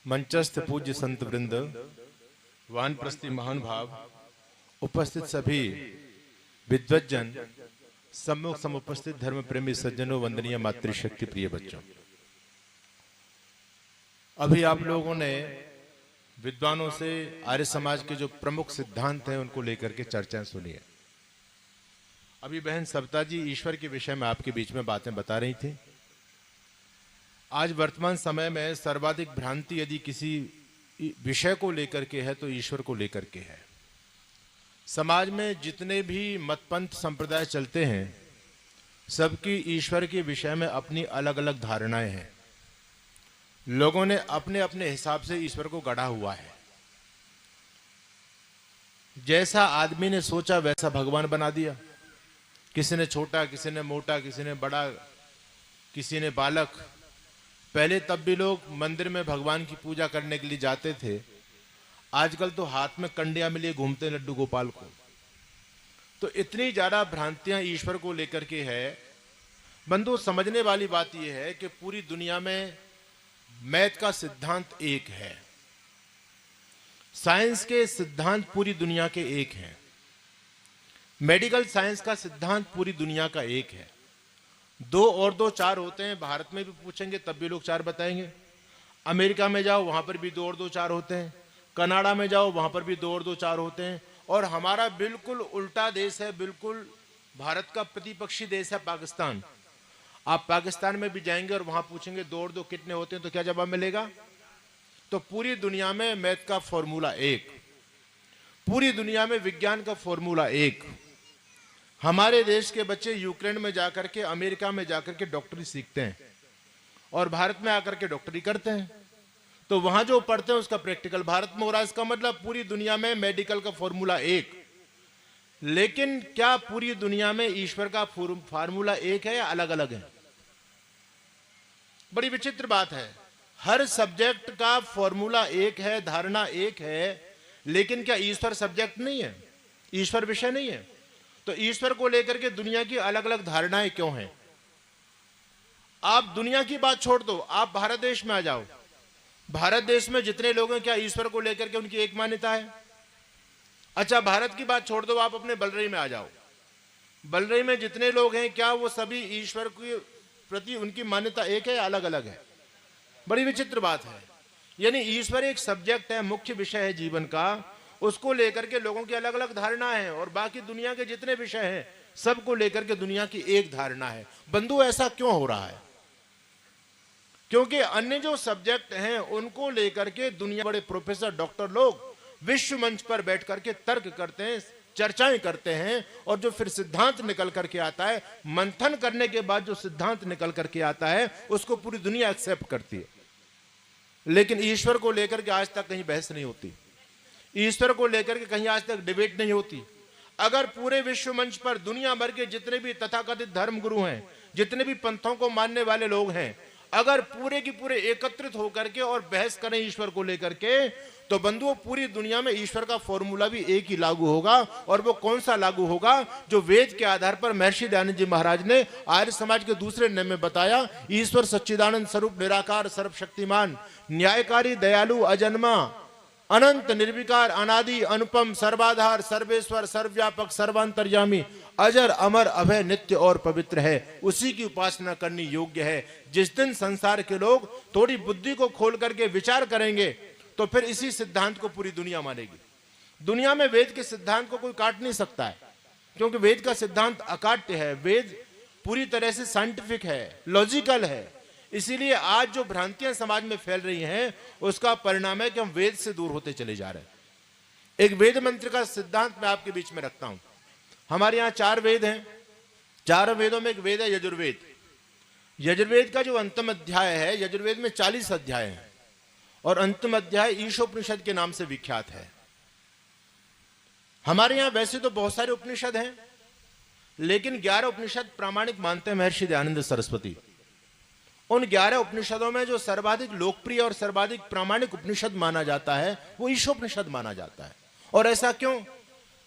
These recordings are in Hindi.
मंचस्थ पूज्य संत वृंद, वानप्रस्थी महानुभाव, उपस्थित सभी विद्वज्जन, सम्मुख समुपस्थित धर्म प्रेमी सज्जनों, वंदनीय मातृशक्ति प्रिय बच्चों, अभी आप लोगों ने विद्वानों से आर्य समाज के जो प्रमुख सिद्धांत हैं उनको लेकर के चर्चाएं सुनी है। अभी बहन सविता जी ईश्वर के विषय में आपके बीच में बातें बता रही थी। आज वर्तमान समय में सर्वाधिक भ्रांति यदि किसी विषय को लेकर के है तो ईश्वर को लेकर के है। समाज में जितने भी मतपंथ संप्रदाय चलते हैं सबकी ईश्वर के विषय में अपनी अलग अलग धारणाएं हैं। लोगों ने अपने अपने हिसाब से ईश्वर को गढ़ा हुआ है। जैसा आदमी ने सोचा वैसा भगवान बना दिया। किसी ने छोटा, किसी ने मोटा, किसी ने बड़ा, किसी ने बालक। पहले तब भी लोग मंदिर में भगवान की पूजा करने के लिए जाते थे। आजकल तो हाथ में कंडियां मिली घूमते लड्डू गोपाल को। तो इतनी ज्यादा भ्रांतियां ईश्वर को लेकर के है। बंधु, समझने वाली बात यह है कि पूरी दुनिया में मैथ का सिद्धांत एक है, साइंस के सिद्धांत पूरी दुनिया के एक हैं, मेडिकल साइंस का सिद्धांत पूरी दुनिया का एक है। 2 और 2 4 होते हैं। भारत में भी पूछेंगे तब भी लोग 4 बताएंगे। अमेरिका में जाओ वहां पर भी 2 और 2 4 होते हैं। कनाडा में जाओ वहां पर भी 2 और 2 4 होते हैं। और हमारा बिल्कुल उल्टा देश है, बिल्कुल भारत का प्रतिपक्षी देश है पाकिस्तान। आप पाकिस्तान में भी जाएंगे और वहां पूछेंगे 2 और 2 कितने होते हैं तो क्या जवाब मिलेगा? तो पूरी दुनिया में मैथ का फॉर्मूला एक, पूरी दुनिया में विज्ञान का फॉर्मूला एक। हमारे देश के बच्चे यूक्रेन में जाकर के, अमेरिका में जाकर के डॉक्टरी सीखते हैं और भारत में आकर के डॉक्टरी करते हैं। तो वहां जो पढ़ते हैं उसका प्रैक्टिकल भारत में हो रहा है। इसका मतलब पूरी दुनिया में मेडिकल का फॉर्मूला एक। लेकिन क्या पूरी दुनिया में ईश्वर का फार्मूला एक है या अलग अलग है? बड़ी विचित्र बात है। हर सब्जेक्ट का फॉर्मूला एक है, धारणा एक है, लेकिन क्या ईश्वर सब्जेक्ट नहीं है? ईश्वर विषय नहीं है? तो ईश्वर को लेकर के दुनिया की अलग अलग धारणाएं क्यों हैं? आप दुनिया की बात छोड़ दो, आप भारत देश में आ जाओ। भारत देश में जितने लोग हैं क्या ईश्वर को लेकर के उनकी एक मान्यता है? अच्छा, भारत की बात छोड़ दो, आप अपने बलरई में आ जाओ। बलरई में जितने लोग हैं क्या वो सभी ईश्वर के प्रति उनकी मान्यता एक है या अलग अलग है? बड़ी विचित्र बात है। यानी ईश्वर एक सब्जेक्ट है, मुख्य विषय है जीवन का, उसको लेकर के लोगों की अलग अलग धारणा है और बाकी दुनिया के जितने विषय हैं सबको लेकर के दुनिया की एक धारणा है। बंधु, ऐसा क्यों हो रहा है? क्योंकि अन्य जो सब्जेक्ट हैं उनको लेकर के दुनिया बड़े प्रोफेसर, डॉक्टर लोग विश्व मंच पर बैठ करके तर्क करते हैं, चर्चाएं करते हैं और जो फिर सिद्धांत निकल करके आता है, मंथन करने के बाद जो सिद्धांत निकल करके आता है उसको पूरी दुनिया एक्सेप्ट करती है। लेकिन ईश्वर को लेकर के आज तक कहीं बहस नहीं होती, ईश्वर को लेकर के कहीं आज तक डिबेट नहीं होती। अगर पूरे विश्व मंच पर दुनिया भर के जितने भी तथाकथित धर्म गुरु हैं, जितने भी पंथों को मानने वाले लोग हैं, अगर पूरे की पूरे एकत्रित होकर के और बहस करें ईश्वर को लेकर के, तो बंधुओं पूरी दुनिया में ईश्वर का फॉर्मूला भी एक ही लागू होगा। और वो कौन सा लागू होगा? जो वेद के आधार पर महर्षि दयानंद जी महाराज ने आर्य समाज के दूसरे नियम में बताया। ईश्वर सच्चिदानंद स्वरूप, निराकार, सर्वशक्तिमान, न्यायकारी, दयालु, अजन्मा, अनंत, निर्विकार, अनादि, अनुपम, सर्वाधार, सर्वेश्वर, सर्वव्यापक, सर्वांतर्यामी, अजर, अमर, अभय, नित्य और पवित्र है। उसी की उपासना करनी योग्य है। जिस दिन संसार के लोग थोड़ी बुद्धि को खोल करके विचार करेंगे तो फिर इसी सिद्धांत को पूरी दुनिया मानेगी। दुनिया में वेद के सिद्धांत को कोई काट नहीं सकता है, क्योंकि वेद का सिद्धांत अकाट्य है। वेद पूरी तरह से साइंटिफिक है, लॉजिकल है। इसीलिए आज जो भ्रांतियां समाज में फैल रही हैं उसका परिणाम है कि हम वेद से दूर होते चले जा रहे हैं। एक वेद मंत्र का सिद्धांत मैं आपके बीच में रखता हूं। हमारे यहाँ 4 वेद हैं। 4 वेदों में एक वेद है यजुर्वेद। यजुर्वेद का जो अंतिम अध्याय है, यजुर्वेद में 40 अध्याय हैं और अंतिम अध्याय ईशोपनिषद के नाम से विख्यात है। हमारे यहाँ वैसे तो बहुत सारे उपनिषद हैं, लेकिन 11 उपनिषद प्रामाणिक मानते हैं महर्षि दयानंद सरस्वती। उन 11 उपनिषदों में जो सर्वाधिक लोकप्रिय और सर्वाधिक प्रामाणिक उपनिषद माना जाता है वो ईशोपनिषद माना जाता है। और ऐसा क्यों?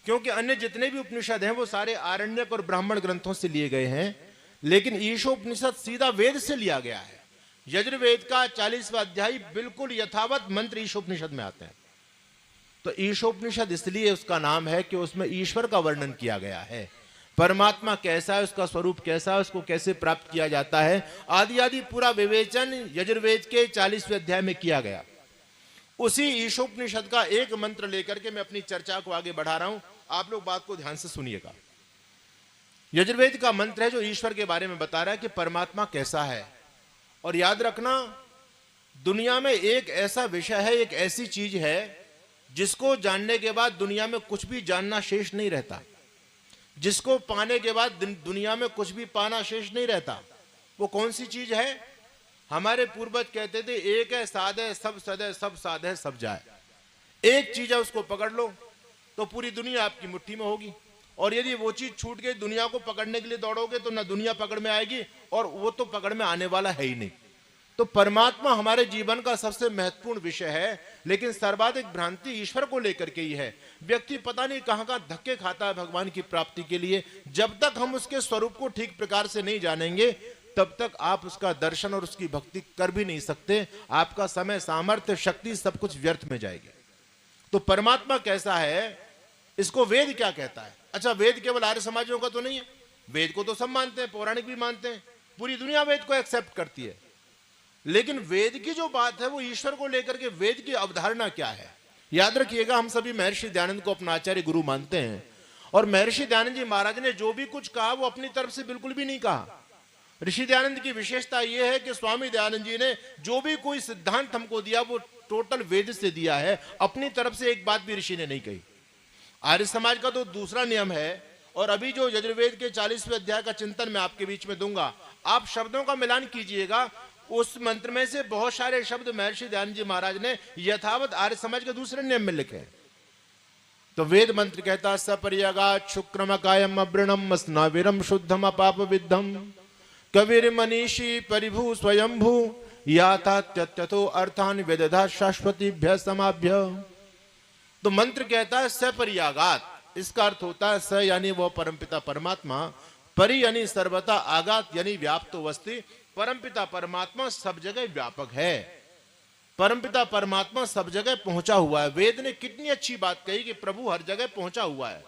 क्योंकि अन्य जितने भी उपनिषद हैं वो सारे आरण्यक और ब्राह्मण ग्रंथों से लिए गए हैं, लेकिन ईशोपनिषद सीधा वेद से लिया गया है। यजुर्वेद का 40वां अध्याय बिल्कुल यथावत मंत्र ईशोपनिषद में आते हैं। तो ईशोपनिषद इसलिए उसका नाम है कि उसमें ईश्वर का वर्णन किया गया है, परमात्मा कैसा है, उसका स्वरूप कैसा है, उसको कैसे प्राप्त किया जाता है, आदि आदि पूरा विवेचन यजुर्वेद के 40वें अध्याय में किया गया। उसी ईशोपनिषद का एक मंत्र लेकर के मैं अपनी चर्चा को आगे बढ़ा रहा हूं, आप लोग बात को ध्यान से सुनिएगा। यजुर्वेद का मंत्र है जो ईश्वर के बारे में बता रहा है कि परमात्मा कैसा है। और याद रखना, दुनिया में एक ऐसा विषय है, एक ऐसी चीज है जिसको जानने के बाद दुनिया में कुछ भी जानना शेष नहीं रहता, जिसको पाने के बाद दुनिया में कुछ भी पाना शेष नहीं रहता। वो कौन सी चीज है? हमारे पूर्वज कहते थे एक है साध है सब सद है, सब साध है सब जाए। एक चीज है, उसको पकड़ लो तो पूरी दुनिया आपकी मुट्ठी में होगी। और यदि वो चीज छूट गई, दुनिया को पकड़ने के लिए दौड़ोगे तो ना दुनिया पकड़ में आएगी और वो तो पकड़ में आने वाला है ही नहीं। तो परमात्मा हमारे जीवन का सबसे महत्वपूर्ण विषय है, लेकिन सर्वाधिक भ्रांति ईश्वर को लेकर के ही है। व्यक्ति पता नहीं कहां कहां धक्के खाता है भगवान की प्राप्ति के लिए। जब तक हम उसके स्वरूप को ठीक प्रकार से नहीं जानेंगे तब तक आप उसका दर्शन और उसकी भक्ति कर भी नहीं सकते। आपका समय, सामर्थ्य, शक्ति सब कुछ व्यर्थ में जाएगी। तो परमात्मा कैसा है, इसको वेद क्या कहता है? अच्छा, वेद केवल आर्य समाजों का तो नहीं है, वेद को तो सब मानते हैं, पौराणिक भी मानते हैं, पूरी दुनिया वेद को एक्सेप्ट करती है। लेकिन वेद की जो बात है वो ईश्वर को लेकर के वेद की अवधारणा क्या है? याद रखिएगा, हम सभी महर्षि दयानंद को अपना आचार्य गुरु मानते हैं, और महर्षि दयानंद जी महाराज ने जो भी कुछ कहा वो अपनी तरफ से बिल्कुल भी नहीं कहा। ऋषि दयानंद की विशेषता यह है कि स्वामी दयानंद जी ने जो भी कोई सिद्धांत हमको दिया वो टोटल वेद से दिया है, अपनी तरफ से एक बात भी ऋषि ने नहीं कही। आर्य समाज का तो दूसरा नियम है, और अभी जो यजुर्वेद के 40वें अध्याय का चिंतन मैं आपके बीच में दूंगा, आप शब्दों का मिलान कीजिएगा। उस मंत्र में से बहुत सारे शब्द महर्षि दयानंद जी महाराज ने यथावत आर्य समाज के दूसरे नियम में लिखे। तो वेद मंत्र कहता, सपर्यगात् शुक्रम कायम अवृणम स्नाविरम शुद्धम अपाप विद्धम कविर मनीषी परिभू स्वयंभू याता त्यतो अर्थान वेदधा शाश्वतीभ्य समाभ्य। तो मंत्र कहता है सपर्यगात्, इसका अर्थ होता है स यानी वो परमपिता परमात्मा, परि यानी सर्वथा, आगात यानी व्याप्त वस्ति। परमपिता परमात्मा सब जगह व्यापक है, परमपिता परमात्मा सब जगह पहुंचा हुआ है। वेद ने कितनी अच्छी बात कही कि प्रभु हर जगह पहुंचा हुआ है।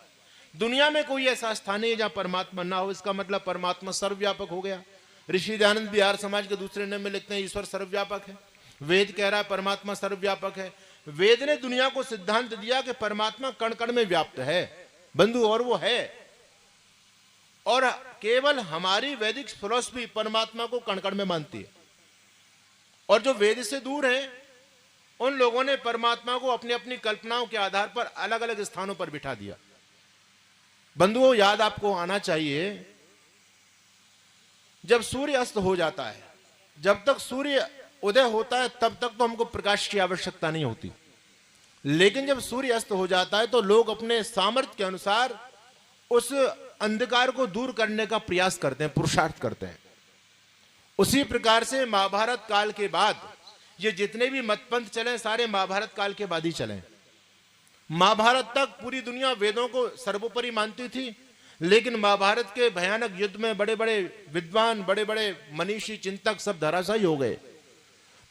दुनिया में कोई ऐसा स्थान नहीं है जहां परमात्मा ना हो, इसका मतलब परमात्मा सर्वव्यापक हो गया। ऋषि दयानंद भी आर्य समाज के दूसरे नियम में लिखते हैं ईश्वर सर्वव्यापक है। वेद कह रहा है परमात्मा सर्वव्यापक है। वेद ने दुनिया को सिद्धांत दिया कि परमात्मा कण कण में व्याप्त है बंधु, और वो है। और केवल हमारी वैदिक फिलॉसफी परमात्मा को कण कण में मानती है, और जो वेद से दूर हैं उन लोगों ने परमात्मा को अपनी अपनी कल्पनाओं के आधार पर अलग अलग स्थानों पर बिठा दिया। बंधुओं, याद आपको आना चाहिए, जब सूर्य अस्त हो जाता है, जब तक सूर्य उदय होता है तब तक तो हमको प्रकाश की आवश्यकता नहीं होती, लेकिन जब सूर्य अस्त हो जाता है तो लोग अपने सामर्थ्य के अनुसार उस अंधकार को दूर करने का प्रयास करते हैं, पुरुषार्थ करते हैं। उसी प्रकार से महाभारत काल के बाद ये जितने भी मतपंथ चले सारे महाभारत काल के बाद ही चले। महाभारत तक पूरी दुनिया वेदों को सर्वोपरि मानती थी, लेकिन महाभारत के भयानक युद्ध में बड़े बड़े विद्वान, बड़े बड़े मनीषी, चिंतक सब धराशायी हो गए।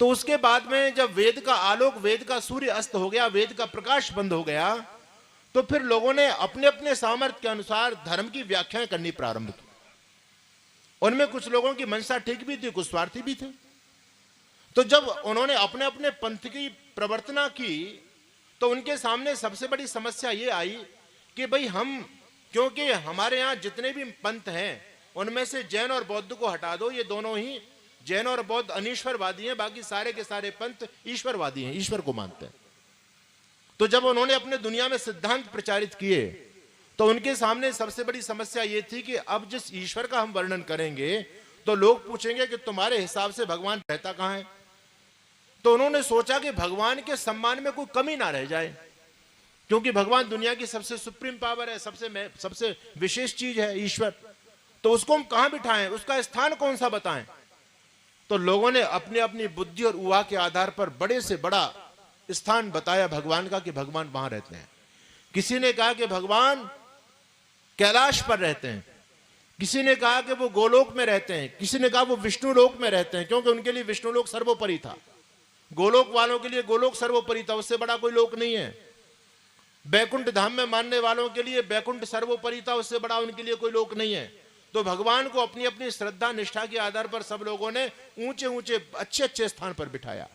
तो उसके बाद में जब वेद का आलोक, वेद का सूर्य अस्त हो गया, वेद का प्रकाश बंद हो गया, तो फिर लोगों ने अपने अपने सामर्थ्य के अनुसार धर्म की व्याख्याएं करनी प्रारंभ की। उनमें कुछ लोगों की मंशा ठीक भी थी, कुछ स्वार्थी भी थे। तो जब उन्होंने अपने अपने पंथ की प्रवर्तना की तो उनके सामने सबसे बड़ी समस्या ये आई कि भाई हम, क्योंकि हमारे यहाँ जितने भी पंथ हैं उनमें से जैन और बौद्ध को हटा दो, ये दोनों ही, जैन और बौद्ध अनीश्वरवादी हैं, बाकी सारे के सारे पंथ ईश्वरवादी हैं, ईश्वर को मानते हैं। तो जब उन्होंने अपने दुनिया में सिद्धांत प्रचारित किए तो उनके सामने सबसे बड़ी समस्या यह थी कि अब जिस ईश्वर का हम वर्णन करेंगे तो लोग पूछेंगे कि तुम्हारे हिसाब से भगवान रहता कहां है। तो उन्होंने सोचा कि भगवान के सम्मान में कोई कमी ना रह जाए, क्योंकि भगवान दुनिया की सबसे सुप्रीम पावर है, सबसे विशेष चीज है ईश्वर। तो उसको हम कहां बिठाएं, उसका स्थान कौन सा बताएं। तो लोगों ने अपनी अपनी बुद्धि और ऊहा के आधार पर बड़े से बड़ा स्थान बताया भगवान का कि भगवान वहां रहते हैं। किसी ने कहा कि भगवान कैलाश पर रहते हैं, किसी ने कहा कि वो गोलोक में रहते हैं, किसी ने कहा वो विष्णु लोक में रहते हैं, क्योंकि उनके लिए विष्णु लोक सर्वोपरि था। गोलोक वालों के लिए गोलोक सर्वोपरि था, उससे बड़ा कोई लोक नहीं है। बैकुंठ धाम में मानने वालों के लिए बैकुंठ सर्वोपरि था, उससे बड़ा उनके लिए कोई लोक नहीं है। तो भगवान को अपनी अपनी श्रद्धा निष्ठा के आधार पर सब लोगों ने ऊंचे ऊंचे अच्छे अच्छे स्थान पर बिठाया।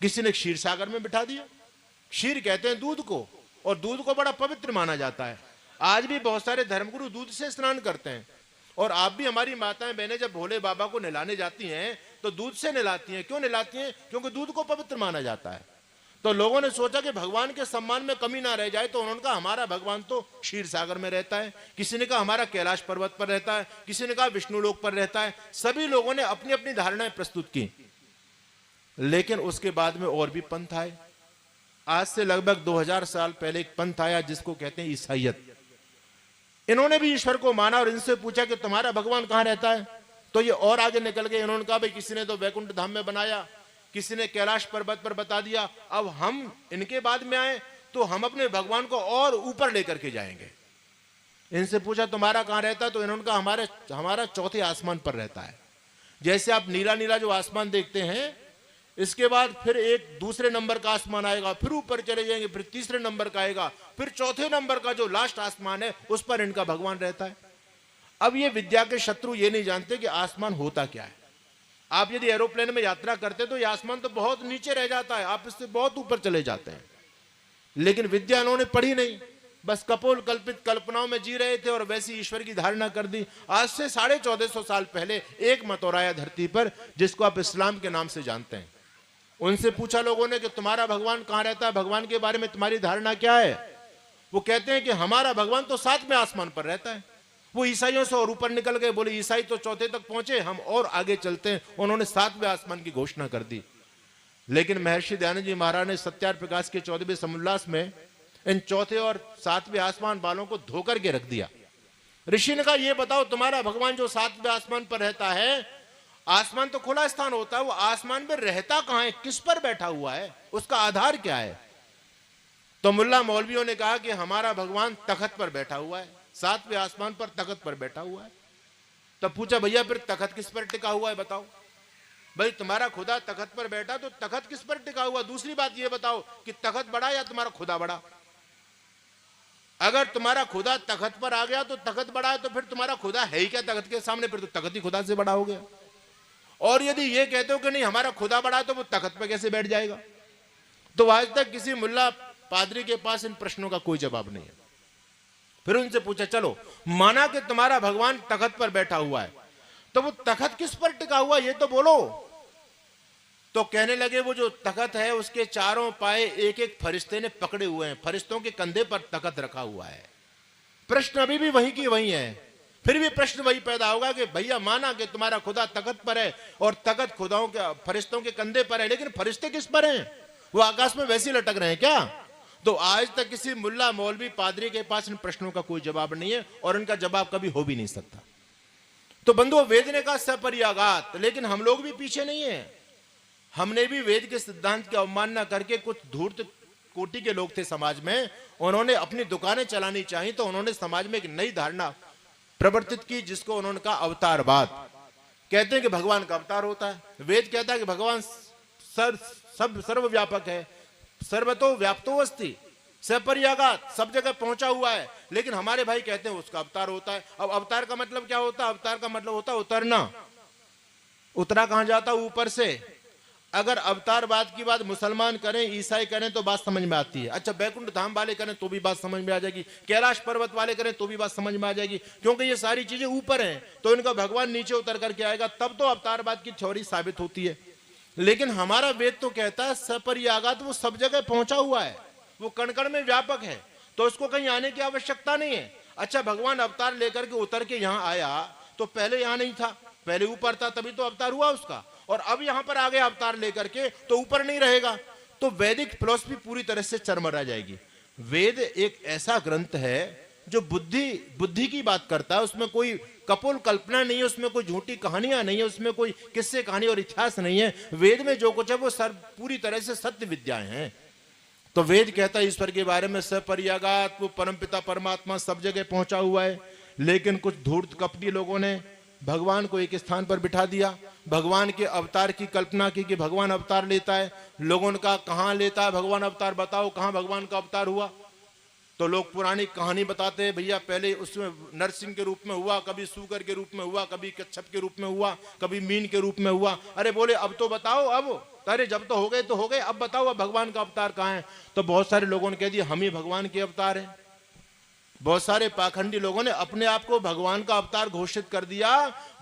किसी ने क्षीर सागर में बिठा दिया। क्षीर कहते हैं दूध को, और दूध को बड़ा पवित्र माना जाता है। आज भी बहुत सारे धर्मगुरु दूध से स्नान करते हैं, और आप भी, हमारी माताएं बहनें जब भोले बाबा को नहलाने जाती हैं तो दूध से नहलाती हैं। क्यों नहलाती हैं? क्योंकि दूध को पवित्र माना जाता है। तो लोगों ने सोचा कि भगवान के सम्मान में कमी ना रह जाए, तो उन्होंने कहा हमारा भगवान तो क्षीर सागर में रहता है, किसी ने कहा हमारा कैलाश पर्वत पर रहता है, किसी ने कहा विष्णु लोक पर रहता है। सभी लोगों ने अपनी अपनी धारणाएं प्रस्तुत की। लेकिन उसके बाद में और भी पंथ आए। आज से लगभग 2000 साल पहले एक पंथ आया जिसको कहते हैं ईसाईयत। इन्होंने भी ईश्वर को माना, और इनसे पूछा कि तुम्हारा भगवान कहां रहता है, तो ये और आगे निकल गए। इन्होंने कहा भाई किसी ने तो वैकुंठ धाम में बनाया, किसी ने कैलाश पर्वत पर बता दिया, अब हम इनके बाद में आए तो हम अपने भगवान को और ऊपर लेकर के जाएंगे। इनसे पूछा तुम्हारा कहां रहता है, तो इन्होंने कहा हमारा चौथे आसमान पर रहता है। जैसे आप नीला नीला जो आसमान देखते हैं, इसके बाद फिर एक दूसरे नंबर का आसमान आएगा, फिर ऊपर चले जाएंगे, फिर तीसरे नंबर का आएगा, फिर चौथे नंबर का जो लास्ट आसमान है उस पर इनका भगवान रहता है। अब ये विद्या के शत्रु ये नहीं जानते कि आसमान होता क्या है। आप यदि एरोप्लेन में यात्रा करते तो ये आसमान तो बहुत नीचे रह जाता है, आप इससे बहुत ऊपर चले जाते हैं। लेकिन विद्या इन्होंने पढ़ी नहीं, बस कपोल कल्पित कल्पनाओं में जी रहे थे और वैसी ईश्वर की धारणा कर दी। आज से 1450 साल पहले एक मत और आया धरती पर, जिसको आप इस्लाम के नाम से जानते हैं। उनसे पूछा लोगों ने कि तुम्हारा भगवान कहां रहता है, भगवान के बारे में तुम्हारी धारणा क्या है। वो कहते हैं कि हमारा भगवान तो 7वें आसमान पर रहता है। वो ईसाइयों से और ऊपर निकल गए, बोले ईसाई तो चौथे तक पहुंचे, हम और आगे चलते हैं। उन्होंने 7वें आसमान की घोषणा कर दी। लेकिन महर्षि दयानंद जी महाराज ने सत्यार प्रकाश के 14वें समोल्लास में इन चौथे और 7वें आसमान वालों को धोकर के रख दिया। ऋषि ने कहा ये बताओ तुम्हारा भगवान जो 7वें आसमान पर रहता है, आसमान तो खुला स्थान होता है, वो आसमान में रहता कहां है, किस पर बैठा हुआ है, उसका आधार क्या है। तो मुल्ला मौलवियों ने कहा कि हमारा भगवान तखत पर बैठा हुआ है, 7वें आसमान पर तखत पर बैठा हुआ है। तब पूछा भैया फिर तखत किस पर टिका हुआ है बताओ। भाई तुम्हारा खुदा तखत पर बैठा तो तखत किस पर टिका हुआ। दूसरी बात ये बताओ कि तखत बड़ा या तुम्हारा खुदा बड़ा। अगर तुम्हारा खुदा तखत पर आ गया तो तखत बड़ा है, तो फिर तुम्हारा खुदा है ही क्या तखत के सामने, फिर तो तखत ही खुदा से बड़ा हो गया। और यदि ये कहते हो कि नहीं हमारा खुदा बड़ा, तो वो तखत पर कैसे बैठ जाएगा। तो आज तक किसी मुल्ला पादरी के पास इन प्रश्नों का कोई जवाब नहीं है। फिर उनसे पूछा चलो माना कि तुम्हारा भगवान तखत पर बैठा हुआ है, तो वो तखत किस पर टिका हुआ ये तो बोलो। तो कहने लगे वो जो तखत है उसके चारों पाए एक एक फरिश्ते ने पकड़े हुए हैं, फरिश्तों के कंधे पर तखत रखा हुआ है। प्रश्न अभी भी वही की वही है। फिर भी प्रश्न वही पैदा होगा कि भैया माना कि तुम्हारा खुदा तखत पर है और तखत खुदाओं के फरिश्तों के कंधे पर है, लेकिन फरिश्ते किस पर हैं, वो आकाश में वैसे लटक रहे हैं क्या। तो आज तक किसी मुल्ला मौलवी पादरी के पास इन प्रश्नों का कोई जवाब नहीं है और इनका जवाब कभी हो भी नहीं सकता। तो बंधुओं वेद ने कहा सपर्यागात, लेकिन हम लोग भी पीछे नहीं है। हमने भी वेद के सिद्धांत की अवमानना करके, कुछ धूर्त कोटि के लोग थे समाज में, उन्होंने अपनी दुकानें चलानी चाहिए तो उन्होंने समाज में एक नई धारणा प्रवर्तित की जिसको उन्होंने कहा अवतारवाद। कहते हैं कि भगवान का अवतार होता है। वेद कहता है कि भगवान सर्वव्यापक है, सर्वतो व्याप्तो अस्ति, सपर्यागात, सब जगह पहुंचा हुआ है। लेकिन हमारे भाई कहते हैं उसका अवतार होता है। अब अवतार का मतलब क्या होता है, अवतार का मतलब होता है उतरना। उतरा कहां जाता, ऊपर से। अगर अवतारवाद की बात मुसलमान करें, ईसाई करें तो बात समझ में आती है। अच्छा बैकुंठ धाम वाले करें तो भी बात समझ में आ जाएगी, कैलाश पर्वत वाले करें तो भी बात समझ में आ जाएगी, क्योंकि ये सारी चीजें ऊपर हैं। तो इनका भगवान नीचे उतर करके आएगा तब तो अवतारवाद की थ्योरी साबित होती है। लेकिन हमारा वेद तो कहता है सपर्यागात, वो सब जगह पहुंचा हुआ है, वो कण कण में व्यापक है, तो उसको कहीं आने की आवश्यकता नहीं है। अच्छा भगवान अवतार लेकर के उतर के यहां आया तो पहले यहां नहीं था, पहले ऊपर था, तभी तो अवतार हुआ उसका। और अब यहां पर आ गया अवतार लेकर के तो ऊपर नहीं रहेगा, तो वैदिक फिलॉसफी पूरी तरह से चरमरा जाएगी। वेद एक ऐसा ग्रंथ है जो बुद्धि की बात करता है, उसमें कोई कपोल कल्पना नहीं है, उसमें कोई झूठी कहानियां नहीं है, उसमें कोई किस्से कहानी और इतिहास नहीं है। वेद में जो कुछ है वो पूरी तरह से सत्य विद्याएं हैं। तो वेद कहता है ईश्वर के बारे में सपर्यागात, वो परमपिता परमात्मा सब जगह पहुंचा हुआ है। लेकिन कुछ धूर्त कपटी लोगों ने भगवान को एक स्थान पर बिठा दिया, भगवान के अवतार की कल्पना की कि भगवान अवतार लेता है। लोगों ने कहा कहां लेता है भगवान अवतार, बताओ कहां भगवान का अवतार हुआ। तो लोग पुरानी कहानी बताते हैं, भैया पहले उसमें नरसिंह के रूप में हुआ, कभी सूकर के रूप में हुआ, कभी कच्छप के रूप में हुआ, कभी मीन के रूप में हुआ। अरे बोले अब तो बताओ, अब अरे जब तो हो गए तो हो गए, अब बताओ अब भगवान का अवतार कहां है। तो बहुत सारे लोगों ने कह दिया हम ही भगवान के अवतार हैं। बहुत सारे पाखंडी लोगों ने अपने आप को भगवान का अवतार घोषित कर दिया।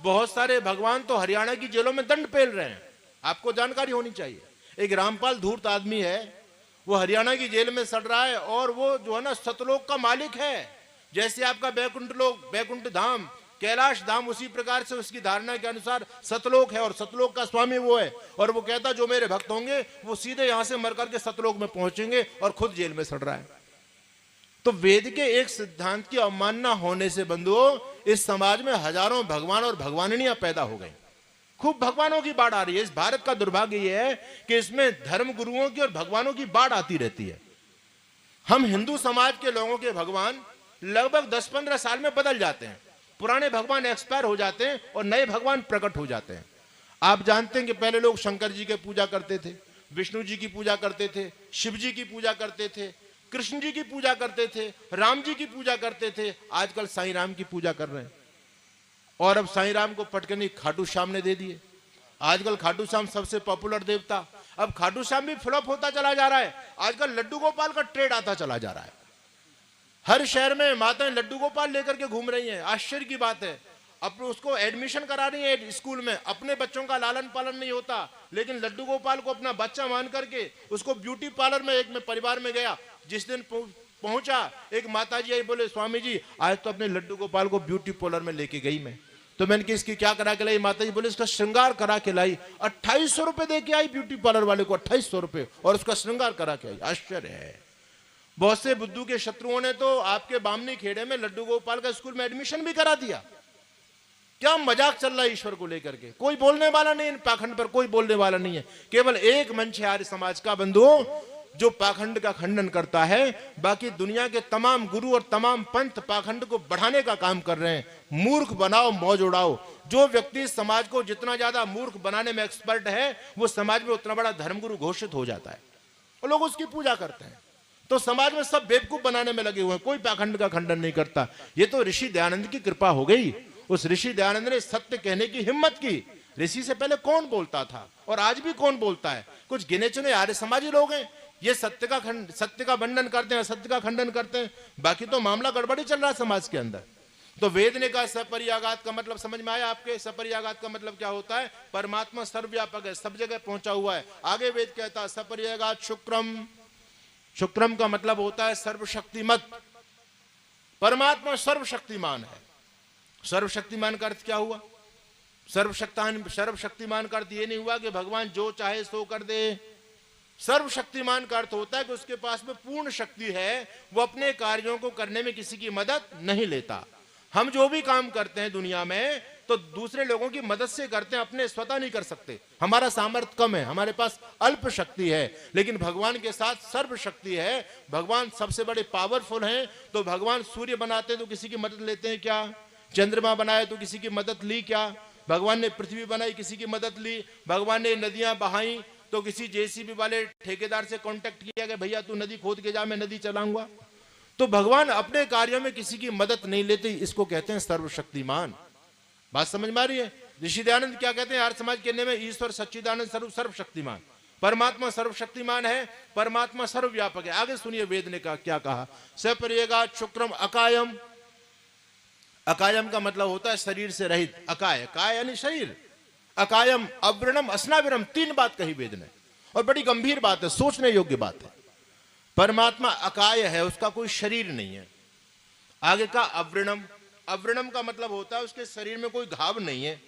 बहुत सारे भगवान तो हरियाणा की जेलों में दंड पेल रहे हैं, आपको जानकारी होनी चाहिए। एक रामपाल धूर्त आदमी है, वो हरियाणा की जेल में सड़ रहा है, और वो जो है ना सतलोक का मालिक है। जैसे आपका बैकुंठ लोक, बैकुंठ धाम, कैलाश धाम, उसी प्रकार से उसकी धारणा के अनुसार सतलोक है, और सतलोक का स्वामी वो है। और वो कहता जो मेरे भक्त होंगे वो सीधे यहां से मर करके सतलोक में पहुंचेंगे, और खुद जेल में सड़ रहा है। तो वेद के एक सिद्धांत की अवमानना होने से बंधुओं इस समाज में हजारों भगवान और भगवानियां पैदा हो गई। खूब भगवानों की बाढ़ आ रही है। इस भारत का दुर्भाग्य यह है कि इसमें धर्म गुरुओं की और भगवानों की बाढ़ आती रहती है। हम हिंदू समाज के लोगों के भगवान लगभग 10-15 साल में बदल जाते हैं। पुराने भगवान एक्सपायर हो जाते हैं और नए भगवान प्रकट हो जाते हैं। आप जानते हैं कि पहले लोग शंकर जी की पूजा करते थे, विष्णु जी की पूजा करते थे, शिव जी की पूजा करते थे, कृष्ण जी की पूजा करते थे, राम जी की पूजा करते थे। आजकल साईं राम की पूजा कर रहे हैं, और अब साईं राम को पटकनी खाटू श्याम ने दे दिए। आजकल खाटू श्याम सबसे पॉपुलर देवता। अब खाटू श्याम भी फ्लॉप होता चला जा रहा है। आजकल लड्डू गोपाल का ट्रेड आता चला जा रहा है। हर शहर में माताएं लड्डू गोपाल लेकर के घूम रही हैं। आश्चर्य की बात है। अब उसको एडमिशन करा रही है स्कूल में, अपने बच्चों का लालन पालन नहीं होता, लेकिन लड्डू गोपाल को अपना बच्चा मान करके उसको ब्यूटी पार्लर में, एक में परिवार में गया, जिस दिन पहुंचा एक माता जी आई, बोले स्वामी जी आज तो अपने लड्डू गोपाल को ब्यूटी पार्लर में लेके गई मैं। तो मैंने कहा इसकी क्या करा के लाई? माता जी बोले इसका श्रृंगार करा के लाई। 2800 रुपए दे के आई ब्यूटी पार्लर वाले को, 2800 रुपए, और उसका श्रृंगार करा के आई। आश्चर्य है। बहुत से बुद्धू के शत्रुओं ने तो आपके बामनी खेड़े में लड्डू गोपाल का स्कूल में एडमिशन भी करा दिया। क्या मजाक चल रहा है ईश्वर को लेकर के। कोई बोलने वाला नहीं, इन पाखंड पर कोई बोलने वाला नहीं है। केवल एक मंच है आर्य समाज का बंधुओं जो पाखंड का खंडन करता है। बाकी दुनिया के तमाम गुरु और तमाम पंथ पाखंड को बढ़ाने का काम कर रहे हैं। मूर्ख बनाओ मौज उड़ाओ। जो व्यक्ति समाज को जितना ज्यादा मूर्ख बनाने में एक्सपर्ट है वो समाज में उतना बड़ा धर्मगुरु घोषित हो जाता है और लोग उसकी पूजा करते हैं। तो समाज में सब बेवकूफ बनाने में लगे हुए हैं, कोई पाखंड का खंडन नहीं करता। ये तो ऋषि दयानंद की कृपा हो गई। उस ऋषि दयानंद ने सत्य कहने की हिम्मत की। ऋषि से पहले कौन बोलता था और आज भी कौन बोलता है? कुछ गिने चुने आर्य समाजी लोग हैं। ये सत्य का खंडन करते हैं, सत्य का खंडन करते हैं। बाकी तो मामला गड़बड़ी चल रहा है समाज के अंदर। तो वेद ने कहा सपरियागात का मतलब समझ में आया आपके? सपरियागात का मतलब क्या होता है? परमात्मा सर्वव्यापक है, सब जगह पहुंचा हुआ है। आगे वेद कहता है सपरियागात शुक्रम। शुक्रम का मतलब होता है सर्वशक्तिमत। परमात्मा सर्वशक्तिमान है। सर्वशक्तिमान का अर्थ क्या हुआ? सर्वशक्तिमान का अर्थ ये नहीं हुआ कि भगवान जो चाहे सो कर दे। सर्वशक्तिमान का अर्थ होता है कि उसके पास में पूर्ण शक्ति है, वो अपने कार्यों को करने में किसी की मदद नहीं लेता। हम जो भी काम करते हैं दुनिया में तो दूसरे लोगों की मदद से करते हैं, अपने स्वतः नहीं कर सकते। हमारा सामर्थ्य कम है, हमारे पास अल्प शक्ति है, लेकिन भगवान के साथ सर्व शक्ति है। भगवान सबसे बड़े पावरफुल हैं। तो भगवान सूर्य बनाते हैं तो किसी की मदद लेते हैं क्या? चंद्रमा बनाए तो किसी की मदद ली क्या? भगवान ने पृथ्वी बनाई, किसी की मदद ली? भगवान ने नदियां बहाई तो किसी जेसीबी वाले ठेकेदार से कांटेक्ट किया कि भैया तू नदी खोद के जा, मैं नदी चलाऊंगा? तो भगवान अपने कार्यों में किसी की मदद नहीं लेते। इसको कहते हैं सर्वशक्तिमान। बात समझ में आ रही है? ऋषि दयानंद क्या कहते हैं आर्य समाज कहने में? ईश्वर सच्चिदानंद सर्वशक्तिमान। परमात्मा सर्वशक्तिमान है, परमात्मा सर्वव्यापक है। आगे सुनिए वेद ने क्या कहा। सपरियगात शुक्रम अकायम। अकायम का मतलब होता है शरीर से रहित। अकाय, काय यानी शरीर। अकायम, अव्रणम, असनाविरम, 3 बात कही वेद ने, और बड़ी गंभीर बात है, सोचने योग्य बात है। परमात्मा अकाय है, उसका कोई शरीर नहीं है। आगे का अव्रणम। अव्रणम का मतलब होता है उसके शरीर में कोई घाव नहीं है।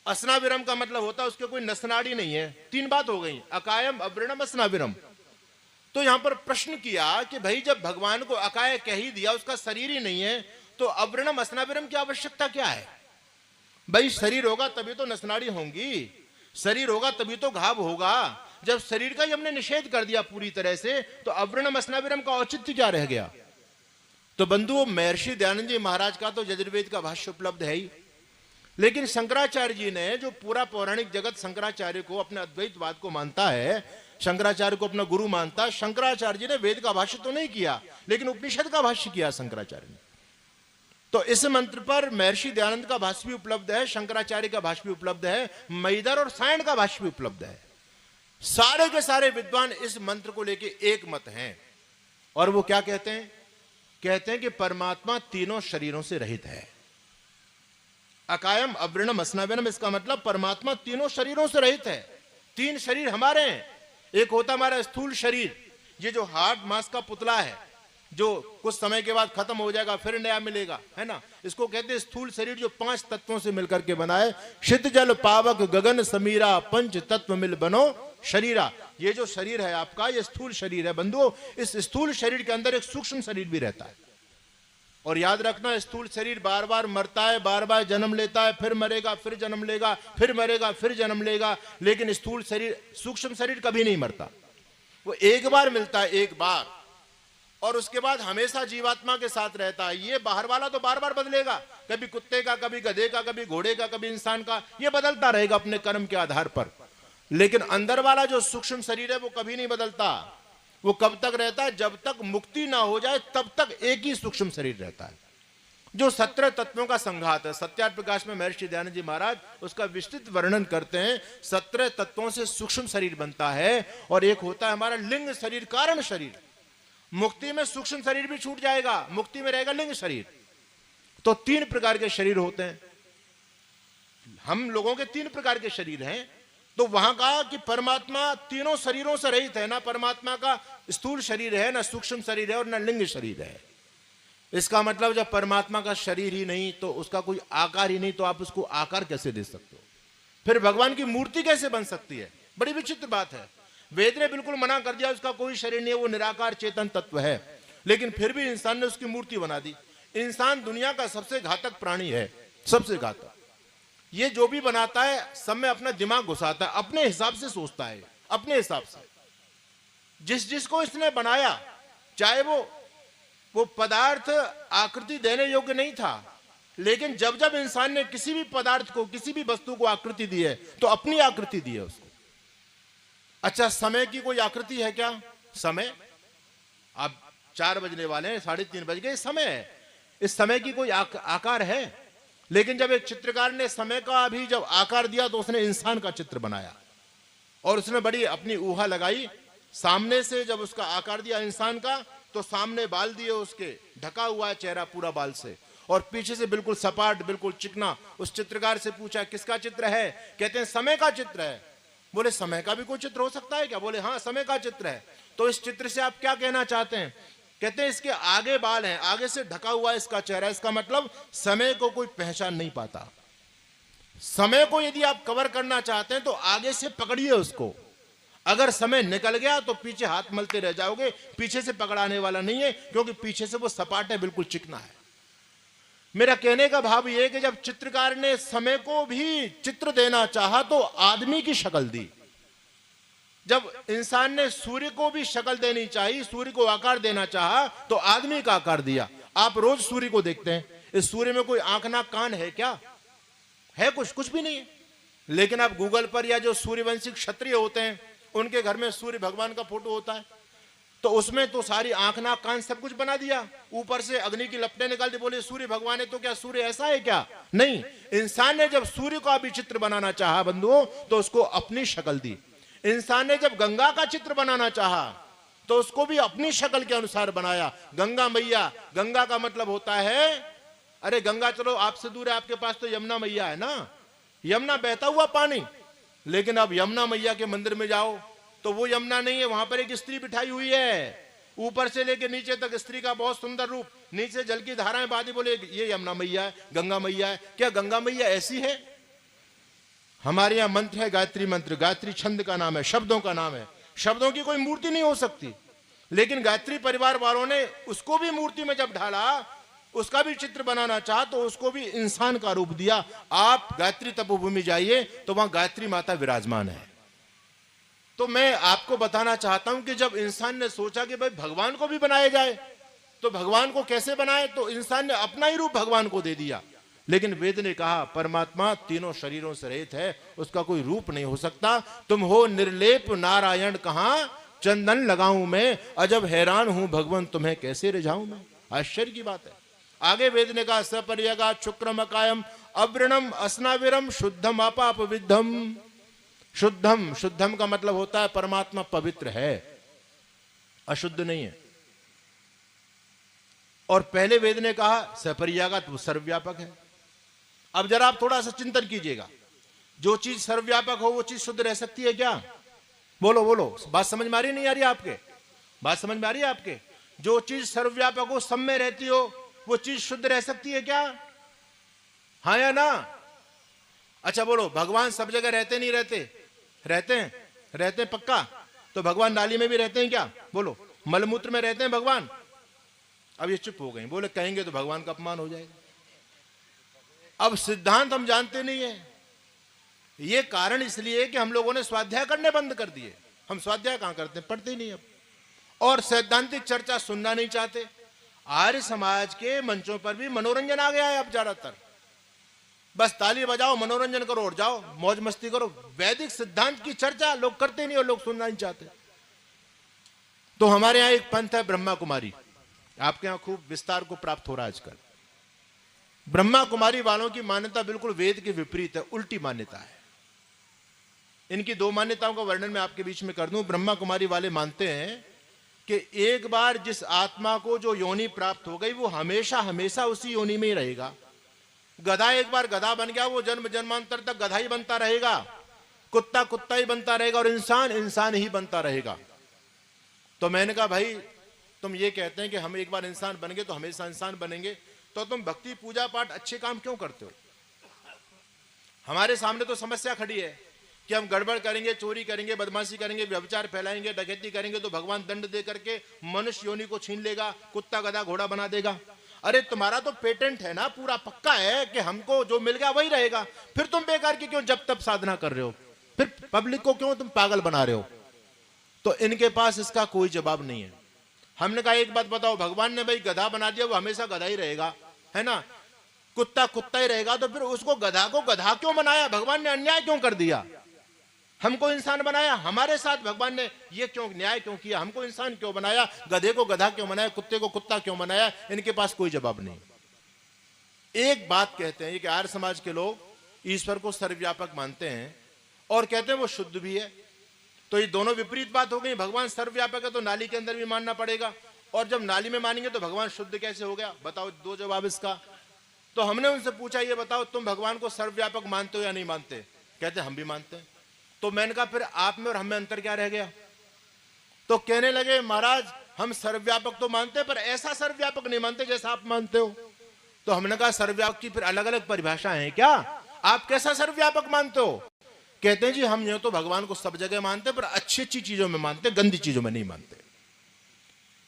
असनाविरम का मतलब होता है उसके कोई नसनाड़ी नहीं है। 3 बात हो गई, अकायम, अव्रणम, असनाविरम। तो यहां पर प्रश्न किया कि भाई जब भगवान को अकाय कह ही दिया, उसका शरीर ही नहीं है, तो अव्रणम असनाविरम की आवश्यकता क्या है? भाई शरीर होगा तभी तो नसनाड़ी होंगी, शरीर होगा तभी तो घाव होगा। जब शरीर का ही हमने निषेध कर दिया पूरी तरह से, तो अव्रणम असनाविरम का औचित्य क्या रह गया? तो बंधुओं, महर्षि दयानंद जी महाराज का तो यजुर्वेद का भाष्य उपलब्ध है ही, लेकिन शंकराचार्य जी ने, जो पूरा पौराणिक जगत शंकराचार्य को, अपने अद्वैतवाद को मानता है, शंकराचार्य को अपना गुरु मानता है, शंकराचार्य जी ने वेद का भाष्य तो नहीं किया, लेकिन उपनिषद का भाष्य किया शंकराचार्य ने। तो इस मंत्र पर महर्षि दयानंद का भाष्य भी उपलब्ध है, शंकराचार्य का भाष्य भी उपलब्ध है, मैदर और सायण का भाष्य भी उपलब्ध है। सारे के सारे विद्वान इस मंत्र को लेके एक मत हैं, और वो क्या कहते हैं? कहते हैं कि परमात्मा तीनों शरीरों से रहित है। अकायम अवृणम असनावनम, इसका मतलब परमात्मा तीनों शरीरों से रहित है। तीन शरीर हमारे हैं। एक होता हमारा स्थूल शरीर, ये जो हार्ड मांस का पुतला है, जो कुछ समय के बाद खत्म हो जाएगा, फिर नया मिलेगा, है ना। इसको कहते हैं स्थूल शरीर, जो 5 तत्वों से मिलकर के बना है। शीत जल पावक गगन समीरा, पंच तत्व मिल बनो शरीरा। ये जो शरीर है आपका, ये स्थूल शरीर है बंधुओं। इस स्थूल शरीर के अंदर एक सूक्ष्म शरीर भी रहता है, और याद रखना, स्थूल शरीर बार बार मरता है, बार बार जन्म लेता है, फिर मरेगा, फिर जन्म लेगा, फिर मरेगा, फिर जन्म लेगा। लेकिन स्थूल शरीर, सूक्ष्म शरीर कभी नहीं मरता। वो एक बार मिलता है, एक बार, और उसके बाद हमेशा जीवात्मा के साथ रहता है। ये बाहर वाला तो बार बार बदलेगा, कभी कुत्ते का, कभी गधे का, कभी घोड़े का, कभी इंसान का, ये बदलता रहेगा अपने कर्म के आधार पर। लेकिन अंदर वाला जो सूक्ष्म शरीर है वो कभी नहीं बदलता। वो कब तक रहता है? जब तक मुक्ति ना हो जाए तब तक एक ही सूक्ष्म शरीर रहता है, जो 17 तत्वों का संघात है। सत्यार्थ प्रकाश में महर्षि दयानंद जी महाराज उसका विस्तृत वर्णन करते हैं। 17 तत्वों से सूक्ष्म शरीर बनता है, और एक होता है हमारा लिंग शरीर, कारण शरीर। मुक्ति में सूक्ष्म शरीर भी छूट जाएगा, मुक्ति में रहेगा लिंग शरीर। तो 3 प्रकार के शरीर होते हैं। हम लोगों के 3 प्रकार के शरीर हैं। तो वहां कहा कि परमात्मा तीनों शरीरों से रहित है। ना परमात्मा का स्थूल शरीर है, ना सूक्ष्म शरीर है, और ना लिंग शरीर है। इसका मतलब जब परमात्मा का शरीर ही नहीं, तो उसका कोई आकार ही नहीं, तो आप उसको आकार कैसे दे सकते हो? फिर भगवान की मूर्ति कैसे बन सकती है? बड़ी विचित्र बात है। वेद ने बिल्कुल मना कर दिया, उसका कोई शरीर नहीं है, वो निराकार चेतन तत्व है। लेकिन फिर भी इंसान ने उसकी मूर्ति बना दी। इंसान दुनिया का सबसे घातक प्राणी है, सबसे घातक। ये जो भी बनाता है सब में अपना दिमाग घुसाता है, अपने हिसाब से सोचता है, अपने हिसाब से। जिसको इसने बनाया, चाहे वो पदार्थ आकृति देने योग्य नहीं था, लेकिन जब जब इंसान ने किसी भी पदार्थ को, किसी भी वस्तु को आकृति दी है, तो अपनी आकृति दी है उसको। अच्छा, समय की कोई आकृति है क्या? समय, अब 4 बजने वाले हैं, 3:30 बज गए, समय है। इस समय की कोई आकार है? लेकिन जब एक चित्रकार ने समय का भी जब आकार दिया, तो उसने इंसान का चित्र बनाया, और उसने बड़ी अपनी ऊहा लगाई। सामने से जब उसका आकार दिया इंसान का, तो सामने बाल दिए उसके, ढका हुआ है चेहरा पूरा बाल से, और पीछे से बिल्कुल सपाट, बिल्कुल चिकना। उस चित्रकार से पूछा किसका चित्र है? कहते हैं समय का चित्र है। बोले समय का भी कोई चित्र हो सकता है क्या? बोले हाँ, समय का चित्र है। तो इस चित्र से आप क्या कहना चाहते हैं? कहते हैं इसके आगे बाल हैं, आगे से ढका हुआ इसका चेहरा। इसका मतलब समय को कोई पहचान नहीं पाता। समय को यदि आप कवर करना चाहते हैं तो आगे से पकड़िए उसको। अगर समय निकल गया तो पीछे हाथ मलते रह जाओगे, पीछे से पकड़ाने वाला नहीं है, क्योंकि पीछे से वो सपाट है, बिल्कुल चिकना है। मेरा कहने का भाव यह है कि जब चित्रकार ने समय को भी चित्र देना चाहा, तो आदमी की शक्ल दी। जब इंसान ने सूर्य को भी शक्ल देनी चाहिए, सूर्य को आकार देना चाहा, तो आदमी का आकार दिया। आप रोज सूर्य को देखते हैं, इस सूर्य में कोई आंख नाक कान है क्या? है? कुछ भी नहीं है। लेकिन आप गूगल पर, या जो सूर्यवंशी क्षत्रिय होते हैं, उनके घर में सूर्य भगवान का फोटो होता है, तो उसमें तो सारी आंख नाक कान सब कुछ बना दिया, ऊपर से अग्नि की लपटें निकाल दी, बोले सूर्य भगवान है। तो क्या सूर्य ऐसा है क्या? नहीं। इंसान ने जब सूर्य का भी चित्र बनाना चाहा बंधुओं, तो उसको अपनी शक्ल दी। इंसान ने जब गंगा का चित्र बनाना चाहा, तो उसको भी अपनी शक्ल के अनुसार बनाया। गंगा मैया, गंगा का मतलब होता है, अरे गंगा चलो आपसे दूर है, आपके पास तो यमुना मैया है ना, यमुना बहता हुआ पानी। लेकिन अब यमुना मैया के मंदिर में जाओ तो वो यमुना नहीं है, वहां पर एक स्त्री बिठाई हुई है, ऊपर से लेकर नीचे तक स्त्री का बहुत सुंदर रूप, नीचे जल की धाराएं बहती, बोले ये यमुना मैया है, गंगा मैया है। क्या गंगा मैया ऐसी है? हमारे यहां मंत्र है गायत्री मंत्र, गायत्री छंद का नाम है, शब्दों का नाम है। शब्दों की कोई मूर्ति नहीं हो सकती, लेकिन गायत्री परिवार वालों ने उसको भी मूर्ति में जब ढाला, उसका भी चित्र बनाना चाहा, तो उसको भी इंसान का रूप दिया। आप गायत्री तपोभूमि जाइए तो वहां गायत्री माता विराजमान है। तो मैं आपको बताना चाहता हूं कि जब इंसान ने सोचा कि भाई भगवान को भी बनाया जाए, तो भगवान को कैसे बनाए? तो इंसान ने अपना ही रूप भगवान को दे दिया। लेकिन वेद ने कहा परमात्मा तीनों शरीरों से रहित है, उसका कोई रूप नहीं हो सकता। तुम हो निर्लेप नारायण, कहां चंदन लगाऊं मैं, अजब हैरान हूं भगवान तुम्हें कैसे रिझाऊं मैं। आश्चर्य की बात है। आगे वेद ने कहा सपर्यगा शुक्रम अकायम अव्रणम अस्नाविरम शुद्धम अपाप विद्धम। शुद्धम, शुद्धम का मतलब होता है परमात्मा पवित्र है, अशुद्ध नहीं है। और पहले वेद ने कहा सपर्यगा तो सर्वव्यापक है। अब जरा आप थोड़ा सा चिंतन कीजिएगा, जो चीज सर्वव्यापक हो वो चीज शुद्ध रह सकती है क्या? बोलो बोलो, बात समझ में आ रही नहीं आ रही आपके? बात समझ में आ रही है आपके? जो चीज सर्वव्यापक हो, सब में रहती हो, वो चीज शुद्ध रह सकती है क्या? हाँ या ना? अच्छा बोलो, भगवान सब जगह रहते नहीं रहते? रहते हैं, रहते हैं पक्का। तो भगवान नाली में भी रहते हैं क्या? बोलो, मलमूत्र में रहते हैं भगवान? अब ये चुप हो गए, बोले कहेंगे तो भगवान का अपमान हो जाएगा। अब सिद्धांत हम जानते नहीं है। ये कारण इसलिए कि हम लोगों ने स्वाध्याय करने बंद कर दिए। हम स्वाध्याय कहां करते हैं? पढ़ते ही नहीं अब, और सैद्धांतिक चर्चा सुनना नहीं चाहते। आर्य समाज के मंचों पर भी मनोरंजन आ गया है अब ज्यादातर। बस ताली बजाओ, मनोरंजन करो और जाओ, मौज मस्ती करो। वैदिक सिद्धांत की चर्चा लोग करते नहीं और लोग सुनना नहीं चाहते। तो हमारे यहां एक पंथ है ब्रह्मा कुमारी, आपके यहां खूब विस्तार को प्राप्त हो रहा है आजकल। ब्रह्मा कुमारी वालों की मान्यता बिल्कुल वेद के विपरीत है, उल्टी मान्यता है। इनकी दो मान्यताओं का वर्णन मैं आपके बीच में कर दूं। ब्रह्मा कुमारी वाले मानते हैं कि एक बार जिस आत्मा को जो योनि प्राप्त हो गई वो हमेशा हमेशा उसी योनि में ही रहेगा। गधा एक बार गधा बन गया, वो जन्म जन्मांतर तक गधा ही बनता रहेगा, कुत्ता कुत्ता ही बनता रहेगा, और इंसान इंसान ही बनता रहेगा। तो मैंने कहा भाई तुम ये कहते हैं कि हम एक बार इंसान बन गए तो हमेशा इंसान बनेंगे, तो तुम भक्ति पूजा पाठ अच्छे काम क्यों करते हो? हमारे सामने तो समस्या खड़ी है कि हम गड़बड़ करेंगे, चोरी करेंगे, बदमाशी करेंगे, व्यभिचार फैलाएंगे, डकैती करेंगे तो भगवान दंड दे करके मनुष्य योनि को छीन लेगा, कुत्ता गधा घोड़ा बना देगा। अरे तुम्हारा तो पेटेंट है ना, पूरा पक्का है कि हमको जो मिल गया वही रहेगा, फिर तुम बेकार की क्यों जब तब साधना कर रहे हो? फिर पब्लिक को क्यों तुम पागल बना रहे हो? तो इनके पास इसका कोई जवाब नहीं है। हमने कहा एक बात बताओ, भगवान ने भाई गधा बना दिया, वो हमेशा गधा ही रहेगा, है ना, कुत्ता कुत्ता ही रहेगा, तो फिर उसको गधा को गधा क्यों बनाया? भगवान ने अन्याय क्यों कर दिया? हमको इंसान बनाया, हमारे साथ भगवान ने ये क्यों न्याय क्यों किया? हमको इंसान क्यों बनाया? गधे को गधा क्यों बनाया? कुत्ते को कुत्ता क्यों बनाया? इनके पास कोई जवाब नहीं। एक बात कहते हैं कि आर्य समाज के लोग ईश्वर को सर्वव्यापक मानते हैं और कहते हैं वो शुद्ध भी है। तो ये दोनों विपरीत बात हो गई। भगवान सर्वव्यापक है तो नाली के अंदर भी मानना पड़ेगा, और जब नाली में मानेंगे तो भगवान शुद्ध कैसे हो गया? बताओ दो जवाब इसका। तो हमने उनसे पूछा ये बताओ तुम भगवान को सर्वव्यापक मानते हो या नहीं मानते? कहते हम भी मानते हैं। तो मैंने कहा फिर आप में और हम में अंतर क्या रह गया? तो कहने लगे महाराज हम सर्वव्यापक तो मानते हैं पर ऐसा सर्वव्यापक नहीं मानते जैसा आप मानते हो। तो हमने कहा सर्वव्यापक की फिर अलग अलग परिभाषा है क्या? आप कैसा सर्वव्यापक मानते हो? कहते हैं जी हम ये तो भगवान को सब जगह मानते हैं पर अच्छी अच्छी चीजों में मानते, गंदी चीजों में नहीं मानते।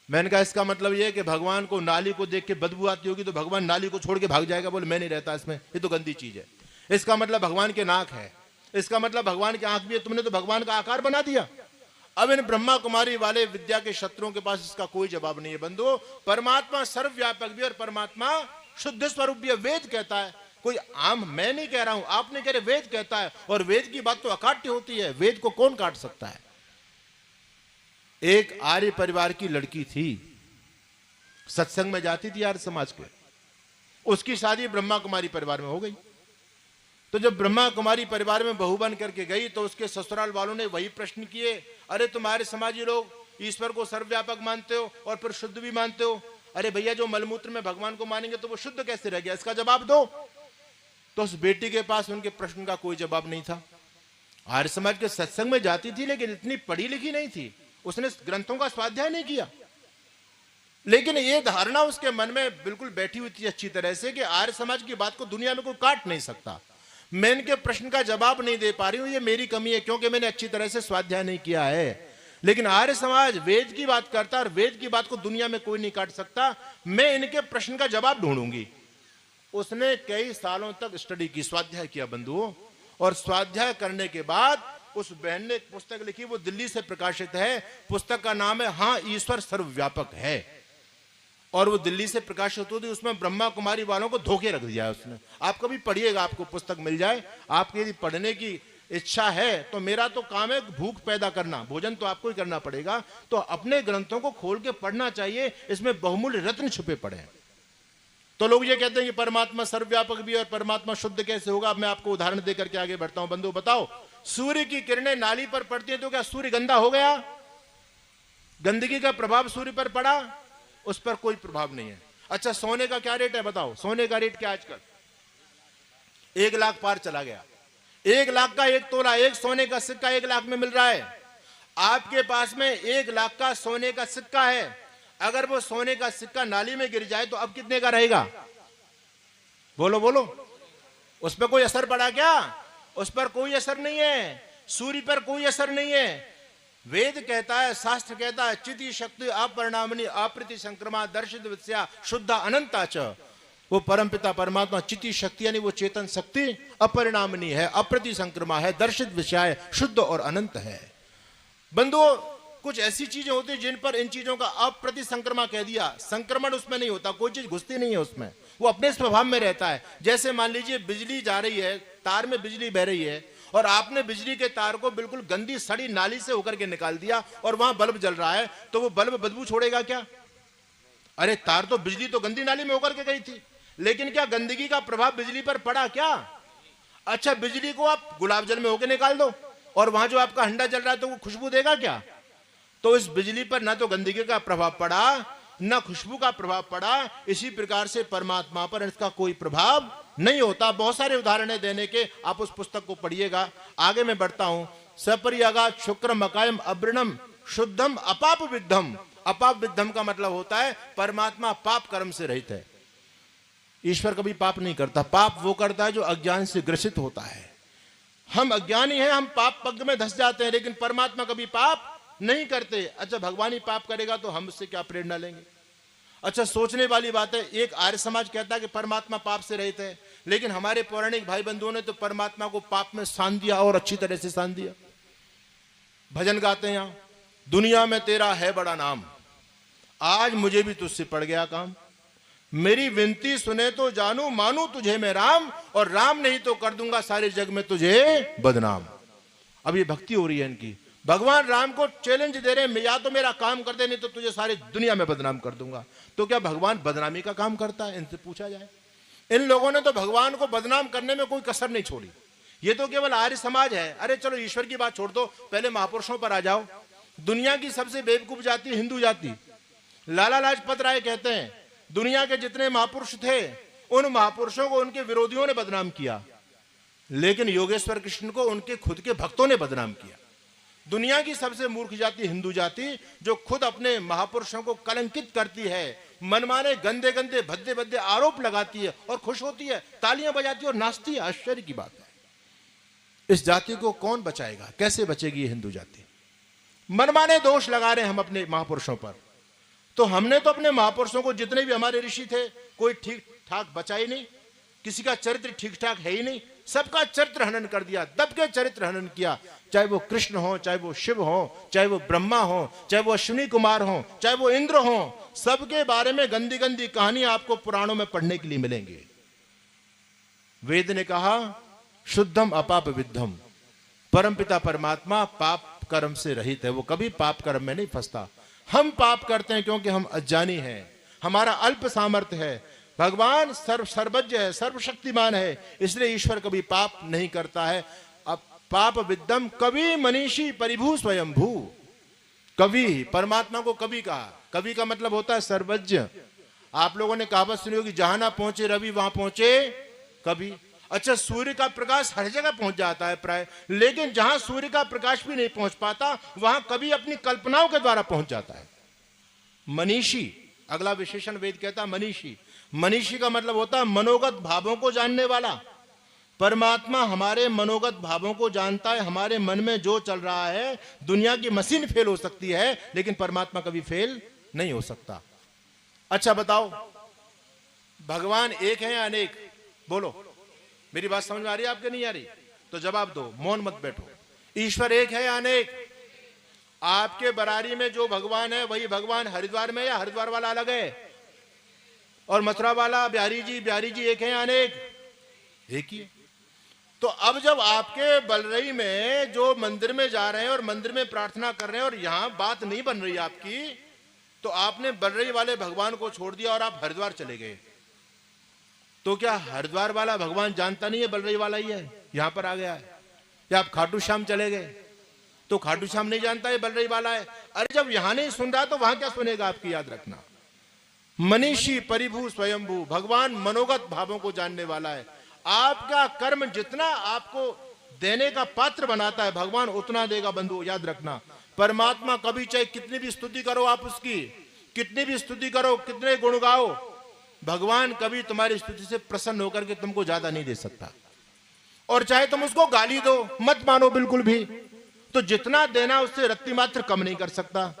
मैंने कहा इसका मतलब ये है कि भगवान को नाली को देख के बदबू आती होगी तो भगवान नाली को छोड़ के भाग जाएगा, बोले मैं नहीं रहता इसमें, ये तो गंदी चीज है। इसका मतलब भगवान के नाक है, इसका मतलब भगवान की आंख भी है, तुमने तो भगवान का आकार बना दिया। अब इन ब्रह्मा कुमारी वाले विद्या के शत्रुओं के पास इसका कोई जवाब नहीं है। बंधुओं, परमात्मा सर्वव्यापक भी और परमात्मा शुद्ध स्वरूप भी है। वेद कहता है, कोई आम मैं नहीं कह रहा हूं, आप नहीं कह रहे, वेद कहता है, और वेद की बात तो अकाट्य होती है, वेद को कौन काट सकता है? एक आर्य परिवार की लड़की थी, सत्संग में जाती थी आर्य समाज के, उसकी शादी ब्रह्मा कुमारी परिवार में हो गई। तो जब ब्रह्मा कुमारी परिवार में बहू बन करके गई तो उसके ससुराल वालों ने वही प्रश्न किए, अरे तुम्हारे समाजी लोग ईश्वर को सर्वव्यापक मानते हो और फिर शुद्ध भी मानते हो, अरे भैया जो मलमूत्र में भगवान को मानेंगे तो वो शुद्ध कैसे रह गया? इसका जवाब दो। तो उस बेटी के पास उनके प्रश्न का कोई जवाब नहीं था। आर्य समाज के सत्संग में जाती थी लेकिन इतनी पढ़ी लिखी नहीं थी, उसने ग्रंथों का स्वाध्याय नहीं किया, लेकिन ये धारणा उसके मन में बिल्कुल बैठी हुई थी अच्छी तरह से कि आर्य समाज की बात को दुनिया में कोई काट नहीं सकता। मैं इनके प्रश्न का जवाब नहीं दे पा रही हूं, ये मेरी कमी है क्योंकि मैंने अच्छी तरह से स्वाध्याय नहीं किया है। लेकिन आर्य समाज वेद की बात करता है और वेद की बात को दुनिया में कोई नहीं काट सकता, मैं इनके प्रश्न का जवाब ढूंढूंगी। उसने कई सालों तक स्टडी की, स्वाध्याय किया बंधुओं, और स्वाध्याय करने के बाद उस बहन ने एक पुस्तक लिखी, वो दिल्ली से प्रकाशित है। पुस्तक का नाम है हाँ ईश्वर सर्वव्यापक है। और वो दिल्ली से प्रकाशित होती, उसमें ब्रह्मा कुमारी वालों को धोखे रख दिया उसने। आप कभी पढ़िएगा, आपको पुस्तक मिल जाए, आपकी यदि पढ़ने की इच्छा है तो मेरा तो काम है भूख पैदा करना, भोजन तो आपको ही करना पड़ेगा। तो अपने ग्रंथों को खोल के पढ़ना चाहिए, इसमें बहुमूल्य रत्न छुपे पड़े हैं। तो लोग ये कहते हैं कि परमात्मा सर्वव्यापक भी है और परमात्मा शुद्ध कैसे होगा। मैं आपको उदाहरण देकर के आगे बढ़ता हूं। बंधु बताओ, सूर्य की किरणें नाली पर पड़ती हैं तो क्या सूर्य गंदा हो गया? गंदगी का प्रभाव सूर्य पर पड़ा? उस पर कोई प्रभाव नहीं है। अच्छा, सोने का क्या रेट है बताओ? सोने का रेट क्या आजकल? 1 लाख पार चला गया। 1 लाख का 1 तोला, एक सोने का सिक्का 1 लाख में मिल रहा है। आपके पास में 1 लाख का सोने का सिक्का है, अगर वो सोने का सिक्का नाली में गिर जाए तो अब कितने का रहेगा? बोलो बोलो, उस पर कोई असर पड़ा क्या? उस पर कोई असर नहीं है, सूर्य पर कोई असर नहीं है। वेद कहता है, शास्त्र कहता है, चिति शक्ति अपरिणामिनी अप्रति संक्रमा दर्शित विद्या शुद्ध अनंता च। वो परमपिता परमात्मा चिति शक्ति यानी वो चेतन शक्ति अपरिणामिनी है, अप्रति संक्रमा है, दर्शित विषय शुद्ध और अनंत है। बंधुओं, कुछ ऐसी चीजें होती हैं जिन पर इन चीजों का अप्रति संक्रमा कह दिया। संक्रमण उसमें नहीं होता, कोई चीज घुसती नहीं है उसमें, वो अपने स्वभाव में रहता है। जैसे मान लीजिए बिजली जा रही है, तार में बिजली बह रही है और आपने बिजली के तार को बिल्कुल गंदी सड़ी नाली से होकर के निकाल दिया और वहां बल्ब जल रहा है, तो वो बल्ब बदबू छोड़ेगा क्या? अरे तार तो, बिजली तो गंदी नाली में होकर के गई थी, लेकिन क्या गंदगी का प्रभाव बिजली पर पड़ा क्या? अच्छा, बिजली को आप गुलाब जल में होकर निकाल दो और वहां जो आपका हंडा जल रहा है तो वो खुशबू देगा क्या? तो इस बिजली पर ना तो गंदगी का प्रभाव पड़ा, ना खुशबू का प्रभाव पड़ा। इसी प्रकार से परमात्मा पर इसका कोई प्रभाव नहीं होता। बहुत सारे उदाहरण देने के, आप उस पुस्तक को पढ़िएगा। आगे मैं बढ़ता हूं। सपरियागात शुक्रम अकायम अवृणम शुद्धम अपाप विद्धम। अपाप विद्धम का मतलब होता है परमात्मा पाप कर्म से रहित है। ईश्वर कभी पाप नहीं करता। पाप वो करता है जो अज्ञान से ग्रसित होता है। हम अज्ञानी हैं, हम पाप पग में धस जाते हैं, लेकिन परमात्मा कभी पाप नहीं करते। अच्छा, भगवान ही पाप करेगा तो हम उससे क्या प्रेरणा लेंगे? अच्छा, सोचने वाली बात है। एक आर्य समाज कहता है कि परमात्मा पाप से रहित है, लेकिन हमारे पौराणिक भाई बंधुओं ने तो परमात्मा को पाप में सान दिया और अच्छी तरह से सान दिया। भजन गाते हैं यहां, दुनिया में तेरा है बड़ा नाम, आज मुझे भी तुझसे पड़ गया काम। मेरी विनती सुने तो जानू मानू तुझे मैं राम, और राम नहीं तो कर दूंगा सारे जग में तुझे बदनाम। अब ये भक्ति हो रही है इनकी। भगवान राम को चैलेंज दे रहे हैं, या तो मेरा काम कर दे, नहीं तो तुझे सारी दुनिया में बदनाम कर दूंगा। तो क्या भगवान बदनामी का काम करता है? इनसे पूछा जाए। इन लोगों ने तो भगवान को बदनाम करने में कोई कसर नहीं छोड़ी। ये तो केवल आर्य समाज है। अरे चलो ईश्वर की बात छोड़ दो, पहले महापुरुषों पर आ जाओ। दुनिया की सबसे बेवकूफ जाति हिंदू जाति। लाला लाजपत राय कहते हैं दुनिया के जितने महापुरुष थे उन महापुरुषों को उनके विरोधियों ने बदनाम किया, लेकिन योगेश्वर कृष्ण को उनके खुद के भक्तों ने बदनाम किया। दुनिया की सबसे मूर्ख जाति हिंदू जाति, जो खुद अपने महापुरुषों को कलंकित करती है, मनमाने गंदे गंदे भद्दे भद्दे आरोप लगाती है और खुश होती है, तालियां बजाती है और नाचती है। आश्चर्य की बात है। इस जाति को कौन बचाएगा? कैसे बचेगी ये हिंदू जाति? मनमाने दोष लगा रहे हैं हम अपने महापुरुषों पर। तो हमने तो अपने महापुरुषों को, जितने भी हमारे ऋषि थे, कोई ठीक ठाक बचा ही नहीं, किसी का चरित्र ठीक ठाक है ही नहीं, सबका चरित्र हनन कर दिया, दब के चरित्र हनन किया। चाहे वो कृष्ण हो, चाहे वो शिव हो, चाहे वो ब्रह्मा हो, चाहे वो अश्विनी कुमार हो, चाहे वो इंद्र हो, सबके बारे में गंदी गंदी कहानी आपको पुराणों में पढ़ने के लिए मिलेंगे। वेद ने कहा शुद्धम अपाप विद्धम, परमपिता परमात्मा पाप कर्म से रहित है, वो कभी पाप कर्म में नहीं फंसता। हम पाप करते हैं क्योंकि हम अज्ञानी हैं, हमारा अल्प सामर्थ्य है। भगवान सर्वज्ञ है, सर्वशक्तिमान है, इसलिए ईश्वर कभी पाप नहीं करता है। अब पाप विद्धम कवि मनीषी परिभू स्वयंभू। कवि, परमात्मा को कवि कहा। कवि का मतलब होता है सर्वज्ञ। आप लोगों ने कहावत सुनी होगी, जहां ना पहुंचे रवि वहां पहुंचे कवि। अच्छा, सूर्य का प्रकाश हर जगह पहुंच जाता है प्राय, लेकिन जहां सूर्य का प्रकाश भी नहीं पहुंच पाता वहां कवि अपनी कल्पनाओं के द्वारा पहुंच जाता है। मनीषी, अगला विशेषण वेद कहता है मनीषी। मनीषी का मतलब होता है मनोगत भावों को जानने वाला। परमात्मा हमारे मनोगत भावों को जानता है। हमारे मन में जो चल रहा है, दुनिया की मशीन फेल हो सकती है, लेकिन परमात्मा कभी फेल नहीं हो सकता। अच्छा बताओ, भगवान एक है या अनेक? बोलो, मेरी बात समझ में आ रही है आपके? नहीं आ रही तो जवाब दो, मौन मत बैठो। ईश्वर एक है या अनेक? आपके बरारी में जो भगवान है वही भगवान हरिद्वार में, या हरिद्वार वाला अलग है? और मथुरा वाला बिहारी जी एक है अनेक? एक ही है। तो अब जब आपके बलरई में जो मंदिर में जा रहे हैं और मंदिर में प्रार्थना कर रहे हैं और यहां बात नहीं बन रही आपकी, तो आपने बलरई वाले भगवान को छोड़ दिया और आप हरिद्वार चले गए। तो क्या हरिद्वार वाला भगवान जानता नहीं है बलरई वाला ही है, यहां पर आ गया है? या आप खाटू श्याम चले गए तो खाटू श्याम नहीं जानता है बलरई वाला है? अरे जब यहां नहीं सुन रहा तो वहां क्या सुनेगा? आपकी याद रखना, मनीषी परिभू स्वयंभू, भगवान मनोगत भावों को जानने वाला है। आपका कर्म जितना आपको देने का पात्र बनाता है, भगवान उतना देगा बंधु, याद रखना। परमात्मा कभी चाहे कितनी भी स्तुति करो आप उसकी, कितनी भी स्तुति करो, कितने गुण गाओ, भगवान कभी तुम्हारी स्तुति से प्रसन्न होकर के तुमको ज्यादा नहीं दे सकता। और चाहे तुम उसको गाली दो, मत मानो बिल्कुल भी, तो जितना देना उससे रत्ती मात्र कम नहीं कर सकता।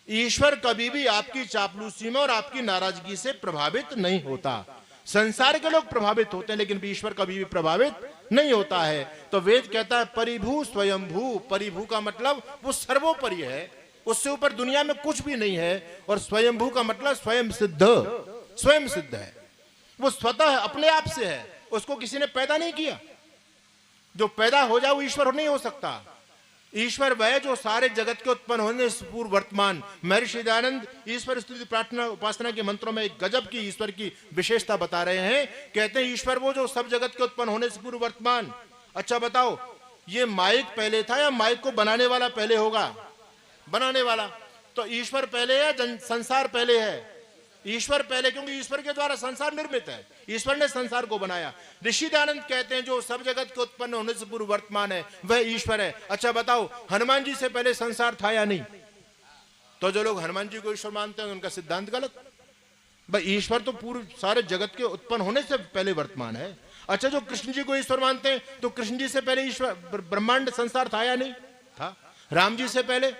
ईश्वर कभी भी आपकी चापलूसी में और आपकी नाराजगी से प्रभावित नहीं होता। संसार के लोग प्रभावित होते हैं, लेकिन ईश्वर कभी भी प्रभावित नहीं होता है। तो वेद कहता है परिभू स्वयंभू। परिभू का मतलब वो सर्वोपरि है, उससे ऊपर दुनिया में कुछ भी नहीं है। और स्वयंभू का मतलब स्वयं सिद्ध, स्वयं सिद्ध है, वो स्वतः अपने आप से है, उसको किसी ने पैदा नहीं किया। जो पैदा हो जाए वो ईश्वर नहीं हो सकता। ईश्वर वह जो सारे जगत के उत्पन्न होने से पूर्व वर्तमान। महर्षि दयानंद ईश्वर स्तुति प्रार्थना उपासना के मंत्रों में एक गजब की ईश्वर की विशेषता बता रहे हैं। कहते हैं ईश्वर वो जो सब जगत के उत्पन्न होने से पूर्व वर्तमान। अच्छा बताओ, ये माइक पहले था या माइक को बनाने वाला पहले होगा? बनाने वाला। तो ईश्वर पहले है, संसार पहले है? ईश्वर पहले, क्योंकि ईश्वर के द्वारा संसार निर्मित है, ईश्वर ने संसार को बनाया। ऋषि दयानंद कहते हैं जो सब जगत के उत्पन्न होने से पूर्व वर्तमान है वह ईश्वर है। अच्छा बताओ, हनुमान जी से पहले संसार था या नहीं? तो जो लोग हनुमान जी को ईश्वर मानते हैं उनका सिद्धांत गलत। भाई ईश्वर तो पूर्व सारे जगत के उत्पन्न होने से पहले वर्तमान है। अच्छा, जो कृष्ण जी को ईश्वर मानते हैं तो कृष्ण जी से पहले ईश्वर ब्रह्मांड संसार था या नहीं? था। राम जी से पहले,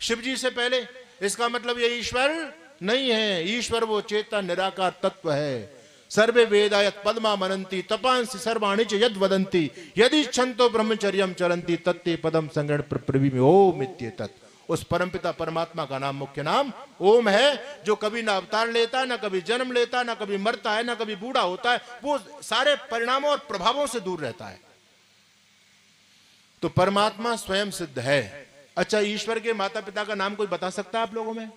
शिव जी से पहले। इसका मतलब ये ईश्वर नहीं है। ईश्वर वो चेतन निराकार तत्व है। सर्वे वेदायत पद्मा मनंती तपांसि सर्वाणि च यद वदंती यदि छंतो ब्रह्मचर्यम चरंती तत्ते पदम संगण प्रप्रवीमि ओम इत्येतत्। उस परमपिता परमात्मा का नाम, मुख्य नाम ओम है, जो कभी ना अवतार लेता, ना कभी जन्म लेता, ना कभी मरता है, ना कभी बूढ़ा होता है। वो सारे परिणामों और प्रभावों से दूर रहता है। तो परमात्मा स्वयं सिद्ध है। अच्छा, ईश्वर के माता पिता का नाम कोई बता सकता है आप लोगों में?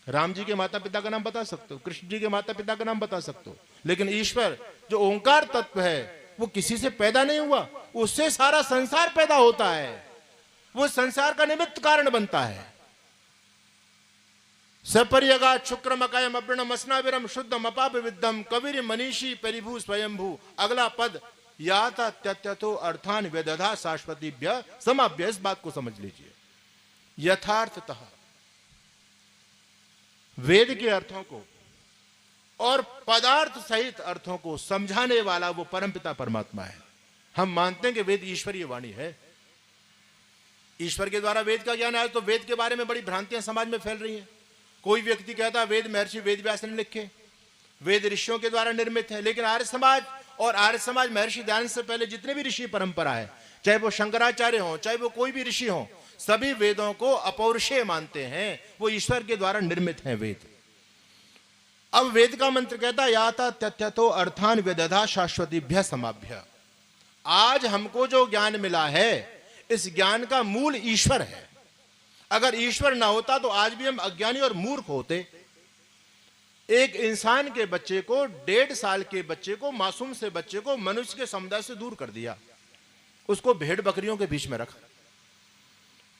राम जी के माता पिता का नाम बता सकते हो, कृष्ण जी के माता पिता का नाम बता सकते हो, लेकिन ईश्वर जो ओंकार तत्व है वो किसी से पैदा नहीं हुआ, उससे सारा संसार पैदा होता है। वो संसार का निमित्त कारण बनता है। सपर्यगा शुक्रमकायम अब्रणम अस्नाविरम शुद्धम अपाप विद्धम कबीर मनीषी परिभू स्वयंभू। अगला पद याता त्यत्यतो अर्थान वेदधा शाश्वतीभ्य समाभ्य। इस बात को समझ लीजिए, यथार्थतः वेद के अर्थों को और पदार्थ सहित अर्थों को समझाने वाला वो परमपिता परमात्मा है। हम मानते हैं कि वेद ईश्वरीय वाणी है, ईश्वर के द्वारा वेद का ज्ञान आया। तो वेद के बारे में बड़ी भ्रांतियां समाज में फैल रही हैं। कोई व्यक्ति कहता है वेद महर्षि वेद व्यास ने लिखे, वेद ऋषियों के द्वारा निर्मित है। लेकिन आर्य समाज और आर्य समाज महर्षि दयानंद से पहले जितने भी ऋषि परंपरा है, चाहे वो शंकराचार्य हो, चाहे वो कोई भी ऋषि हो, सभी वेदों को अपौरुषेय मानते हैं। वो ईश्वर के द्वारा निर्मित हैं वेद। अब वेद का मंत्र कहता याता तथ्यतो अर्थान वेदधा शाश्वतीभ्य समाभ्य। आज हमको जो ज्ञान मिला है, इस ज्ञान का मूल ईश्वर है। अगर ईश्वर ना होता तो आज भी हम अज्ञानी और मूर्ख होते। एक इंसान के बच्चे को, 1.5 साल के बच्चे को, मासूम से बच्चे को मनुष्य के समुदाय से दूर कर दिया, उसको भेड़ बकरियों के बीच में रखा।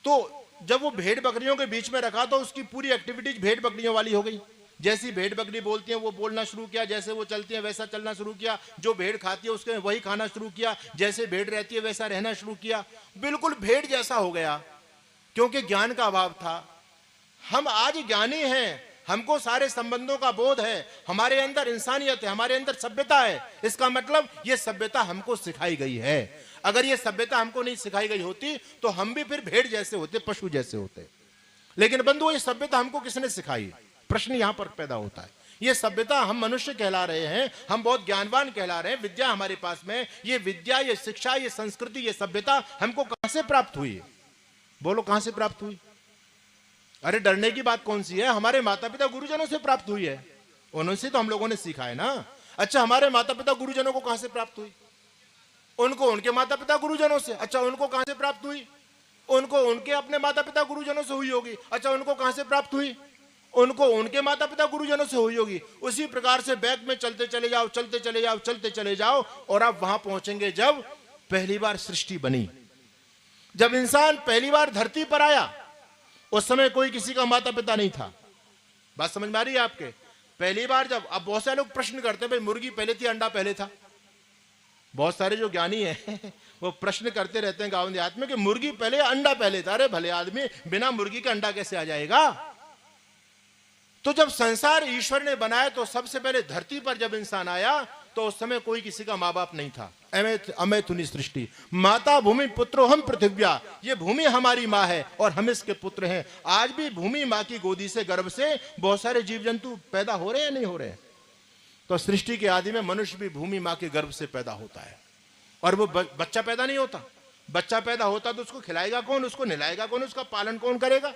तो जब वो भेड़ बकरियों के बीच में रखा तो उसकी पूरी एक्टिविटीज भेड़ बकरियों वाली हो गई। जैसी भेड़ बकरी बोलती है वो बोलना शुरू किया, जैसे वो चलती है वैसा चलना शुरू किया, जो भेड़ खाती है उसके वही खाना शुरू किया, जैसे भेड़ रहती है वैसा रहना शुरू किया। बिल्कुल भेड़ जैसा हो गया, क्योंकि ज्ञान का अभाव था। हम आज ज्ञानी हैं, हमको सारे संबंधों का बोध है, हमारे अंदर इंसानियत है, हमारे अंदर सभ्यता है। इसका मतलब ये सभ्यता हमको सिखाई गई है। अगर ये सभ्यता हमको नहीं सिखाई गई होती तो हम भी फिर भेड़ जैसे होते, पशु जैसे होते। लेकिन बंधु, ये सभ्यता हमको किसने सिखाई? प्रश्न यहां पर पैदा होता है। ये सभ्यता, हम मनुष्य कहला रहे हैं, हम बहुत ज्ञानवान कहला रहे हैं, विद्या हमारे पास में, ये विद्या, ये शिक्षा, ये संस्कृति, ये सभ्यता हमको कहां से प्राप्त हुई? बोलो, कहां से प्राप्त हुई? अरे डरने की बात कौन सी है? हमारे माता पिता गुरुजनों से प्राप्त हुई है। उनसे तो हम लोगों ने सीखा है ना। अच्छा, हमारे माता पिता गुरुजनों को कहां से प्राप्त हुई? उनको उनके माता पिता गुरुजनों से। अच्छा, उनको कहां से प्राप्त हुई? उनको उनके अपने माता पिता गुरुजनों से हुई होगी। अच्छा, उनको कहां से प्राप्त हुई? उनको उनके माता पिता गुरुजनों से हुई होगी। उसी प्रकार से बैक में चलते चले जाओ, चलते चले जाओ, चलते चले जाओ, और आप वहां पहुंचेंगे जब पहली बार सृष्टि बनी। जब इंसान पहली बार धरती पर आया, उस समय कोई किसी का माता पिता नहीं था। बात समझ में आ रही है आपके? पहली बार जब, अब बहुत सारे लोग प्रश्न करते हैं, भाई मुर्गी पहले थी, अंडा पहले था। बहुत सारे जो ज्ञानी हैं वो प्रश्न करते रहते हैं गाँव देहात में कि मुर्गी पहले अंडा पहले था। अरे भले आदमी, बिना मुर्गी का अंडा कैसे आ जाएगा? तो जब संसार ईश्वर ने बनाया तो सबसे पहले धरती पर जब इंसान आया तो उस समय कोई किसी का माँ बाप नहीं था। अमैथुनी सृष्टि, माता भूमि पुत्रो हम पृथिव्या, ये भूमि हमारी माँ है और हम इसके पुत्र हैं। आज भी भूमि माँ की गोदी से, गर्भ से बहुत सारे जीव जंतु पैदा हो रहे हैं, नहीं हो रहे हैं? तो सृष्टि के आदि में मनुष्य भी भूमि माँ के गर्भ से पैदा होता है। और वो बच्चा पैदा नहीं होता। बच्चा पैदा होता तो उसको खिलाएगा कौन, उसको नहलाएगा कौन, उसका पालन कौन करेगा?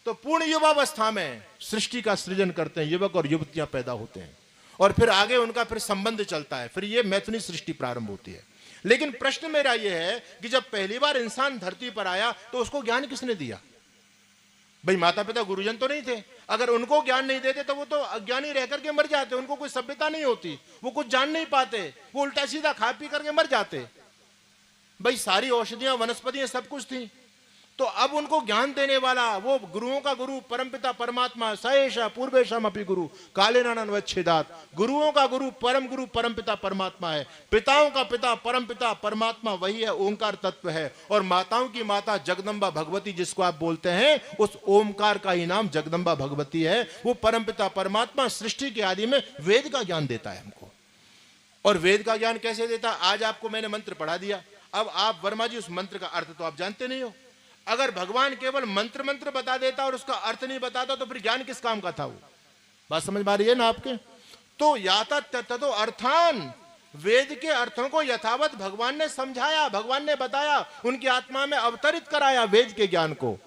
तो पूर्ण युवावस्था में सृष्टि का सृजन करते हैं, युवक और युवतियां पैदा होते हैं, और फिर आगे उनका फिर संबंध चलता है, फिर ये मैथुनी सृष्टि प्रारंभ होती है। लेकिन प्रश्न मेरा यह है कि जब पहली बार इंसान धरती पर आया तो उसको ज्ञान किसने दिया? भाई माता पिता गुरुजन तो नहीं थे। अगर उनको ज्ञान नहीं देते तो वो तो अज्ञानी रह करके मर जाते, उनको कोई सभ्यता नहीं होती, वो कुछ जान नहीं पाते, वो उल्टा सीधा खा पी करके मर जाते। भाई सारी औषधियां, वनस्पतियां सब कुछ थी। तो अब उनको ज्ञान देने वाला वो गुरुओं का गुरु परमपिता परमात्मा, सएषा पूर्वेशम अपि गुरु कालेनान्वच्छेदात्, गुरुओं का गुरु परमपिता परमात्मा है। पिताओं का पिता परमपिता परमात्मा वही है, ओंकार तत्व है। और माताओं की माता जगदम्बा भगवती जिसको आप बोलते हैं, उस ओमकार का ही नाम जगदम्बा भगवती है। वो परमपिता परमात्मा सृष्टि के आदि में वेद का ज्ञान देता है हमको। और वेद का ज्ञान कैसे देता? आज आपको मैंने मंत्र पढ़ा दिया, अब आप वर्मा जी उस मंत्र का अर्थ तो आप जानते नहीं हो। अगर भगवान केवल मंत्र बता देता और उसका अर्थ नहीं बताता तो फिर ज्ञान किस काम का था? वो बात समझ में आ रही है ना आपके? तो याता ततो अर्थान, वेद के अर्थों को यथावत भगवान ने समझाया, भगवान ने बताया, उनकी आत्मा में अवतरित कराया वेद के ज्ञान को।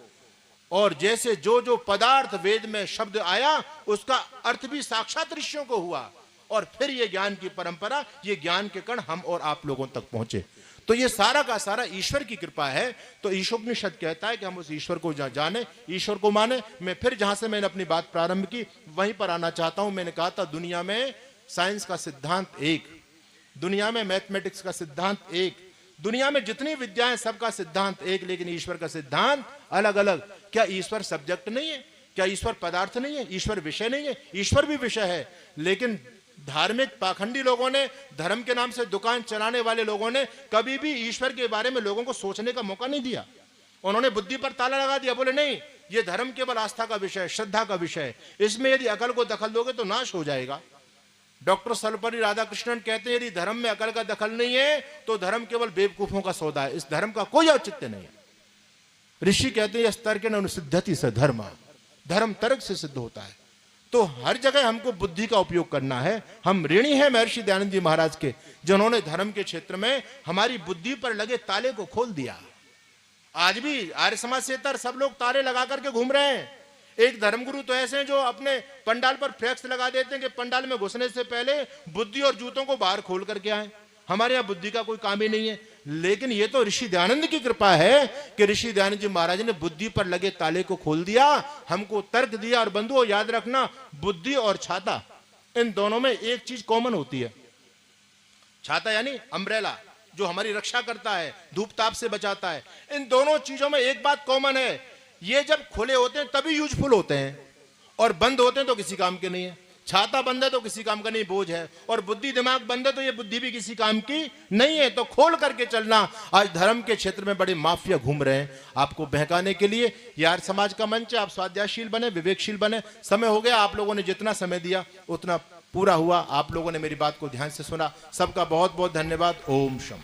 और जैसे जो जो पदार्थ वेद में शब्द आया उसका अर्थ भी साक्षात ऋषियों को हुआ, और फिर ये ज्ञान की परंपरा, ये ज्ञान के कण हम और आप लोगों तक पहुंचे। तो ये सारा का सारा ईश्वर की कृपा है। तो ईशोपनिषद कहता है कि हम उस ईश्वर को जाने, ईश्वर को माने। मैं फिर जहां से मैंने अपनी बात प्रारंभ की वहीं पर आना चाहता हूं। मैंने कहा था दुनिया में साइंस का सिद्धांत एक, दुनिया में मैथमेटिक्स का सिद्धांत एक, दुनिया में जितनी विद्याएं सबका सिद्धांत एक, लेकिन ईश्वर का सिद्धांत अलग अलग। क्या ईश्वर सब्जेक्ट नहीं है? क्या ईश्वर पदार्थ नहीं है? ईश्वर विषय नहीं है? ईश्वर भी विषय है। लेकिन धार्मिक पाखंडी लोगों ने, धर्म के नाम से दुकान चलाने वाले लोगों ने कभी भी ईश्वर के बारे में लोगों को सोचने का मौका नहीं दिया। उन्होंने बुद्धि पर ताला लगा दिया, बोले नहीं, ये धर्म केवल आस्था का विषय, श्रद्धा का विषय, इसमें यदि अकल को दखल दोगे तो नाश हो जाएगा। डॉक्टर सर्वपल्ली राधाकृष्णन कहते हैं यदि धर्म में अकल का दखल नहीं है तो धर्म केवल बेवकूफों का सौदा है, इस धर्म का कोई औचित्य नहीं है। ऋषि कहते हैं तर्क न अनुसिद्धति स धर्म, धर्म तर्क से सिद्ध होता है। तो हर जगह हमको बुद्धि का उपयोग करना है। हम ऋणी हैं महर्षि दयानंद जी महाराज के, जिन्होंने धर्म के क्षेत्र में हमारी बुद्धि पर लगे ताले को खोल दिया। आज भी आर्य समाज से तर सब लोग ताले लगा करके घूम रहे हैं। एक धर्मगुरु तो ऐसे हैं जो अपने पंडाल पर फ्लैक्स लगा देते हैं कि पंडाल में घुसने से पहले बुद्धि और जूतों को बाहर खोल करके आए। हमारे यहाँ बुद्धि का कोई काम ही नहीं है। लेकिन ये तो ऋषि दयानंद की कृपा है कि ऋषि दयानंद जी महाराज ने बुद्धि पर लगे ताले को खोल दिया, हमको तर्क दिया। और बंधुओं याद रखना, बुद्धि और छाता, इन दोनों में एक चीज कॉमन होती है। छाता यानी अम्ब्रेला, जो हमारी रक्षा करता है, धूप ताप से बचाता है। इन दोनों चीजों में एक बात कॉमन है, ये जब खुले होते हैं तभी यूजफुल होते हैं, और बंद होते हैं तो किसी काम के नहीं है। छाता बंद है तो किसी काम का नहीं, बोझ है। और बुद्धि दिमाग बंद है तो ये बुद्धि भी किसी काम की नहीं है। तो खोल करके चलना। आज धर्म के क्षेत्र में बड़े माफिया घूम रहे हैं आपको बहकाने के लिए। यार समाज का मंच है, आप स्वाध्यायशील बने, विवेकशील बने। समय हो गया, आप लोगों ने जितना समय दिया उतना पूरा हुआ। आप लोगों ने मेरी बात को ध्यान से सुना, सबका बहुत बहुत धन्यवाद। ओम शम।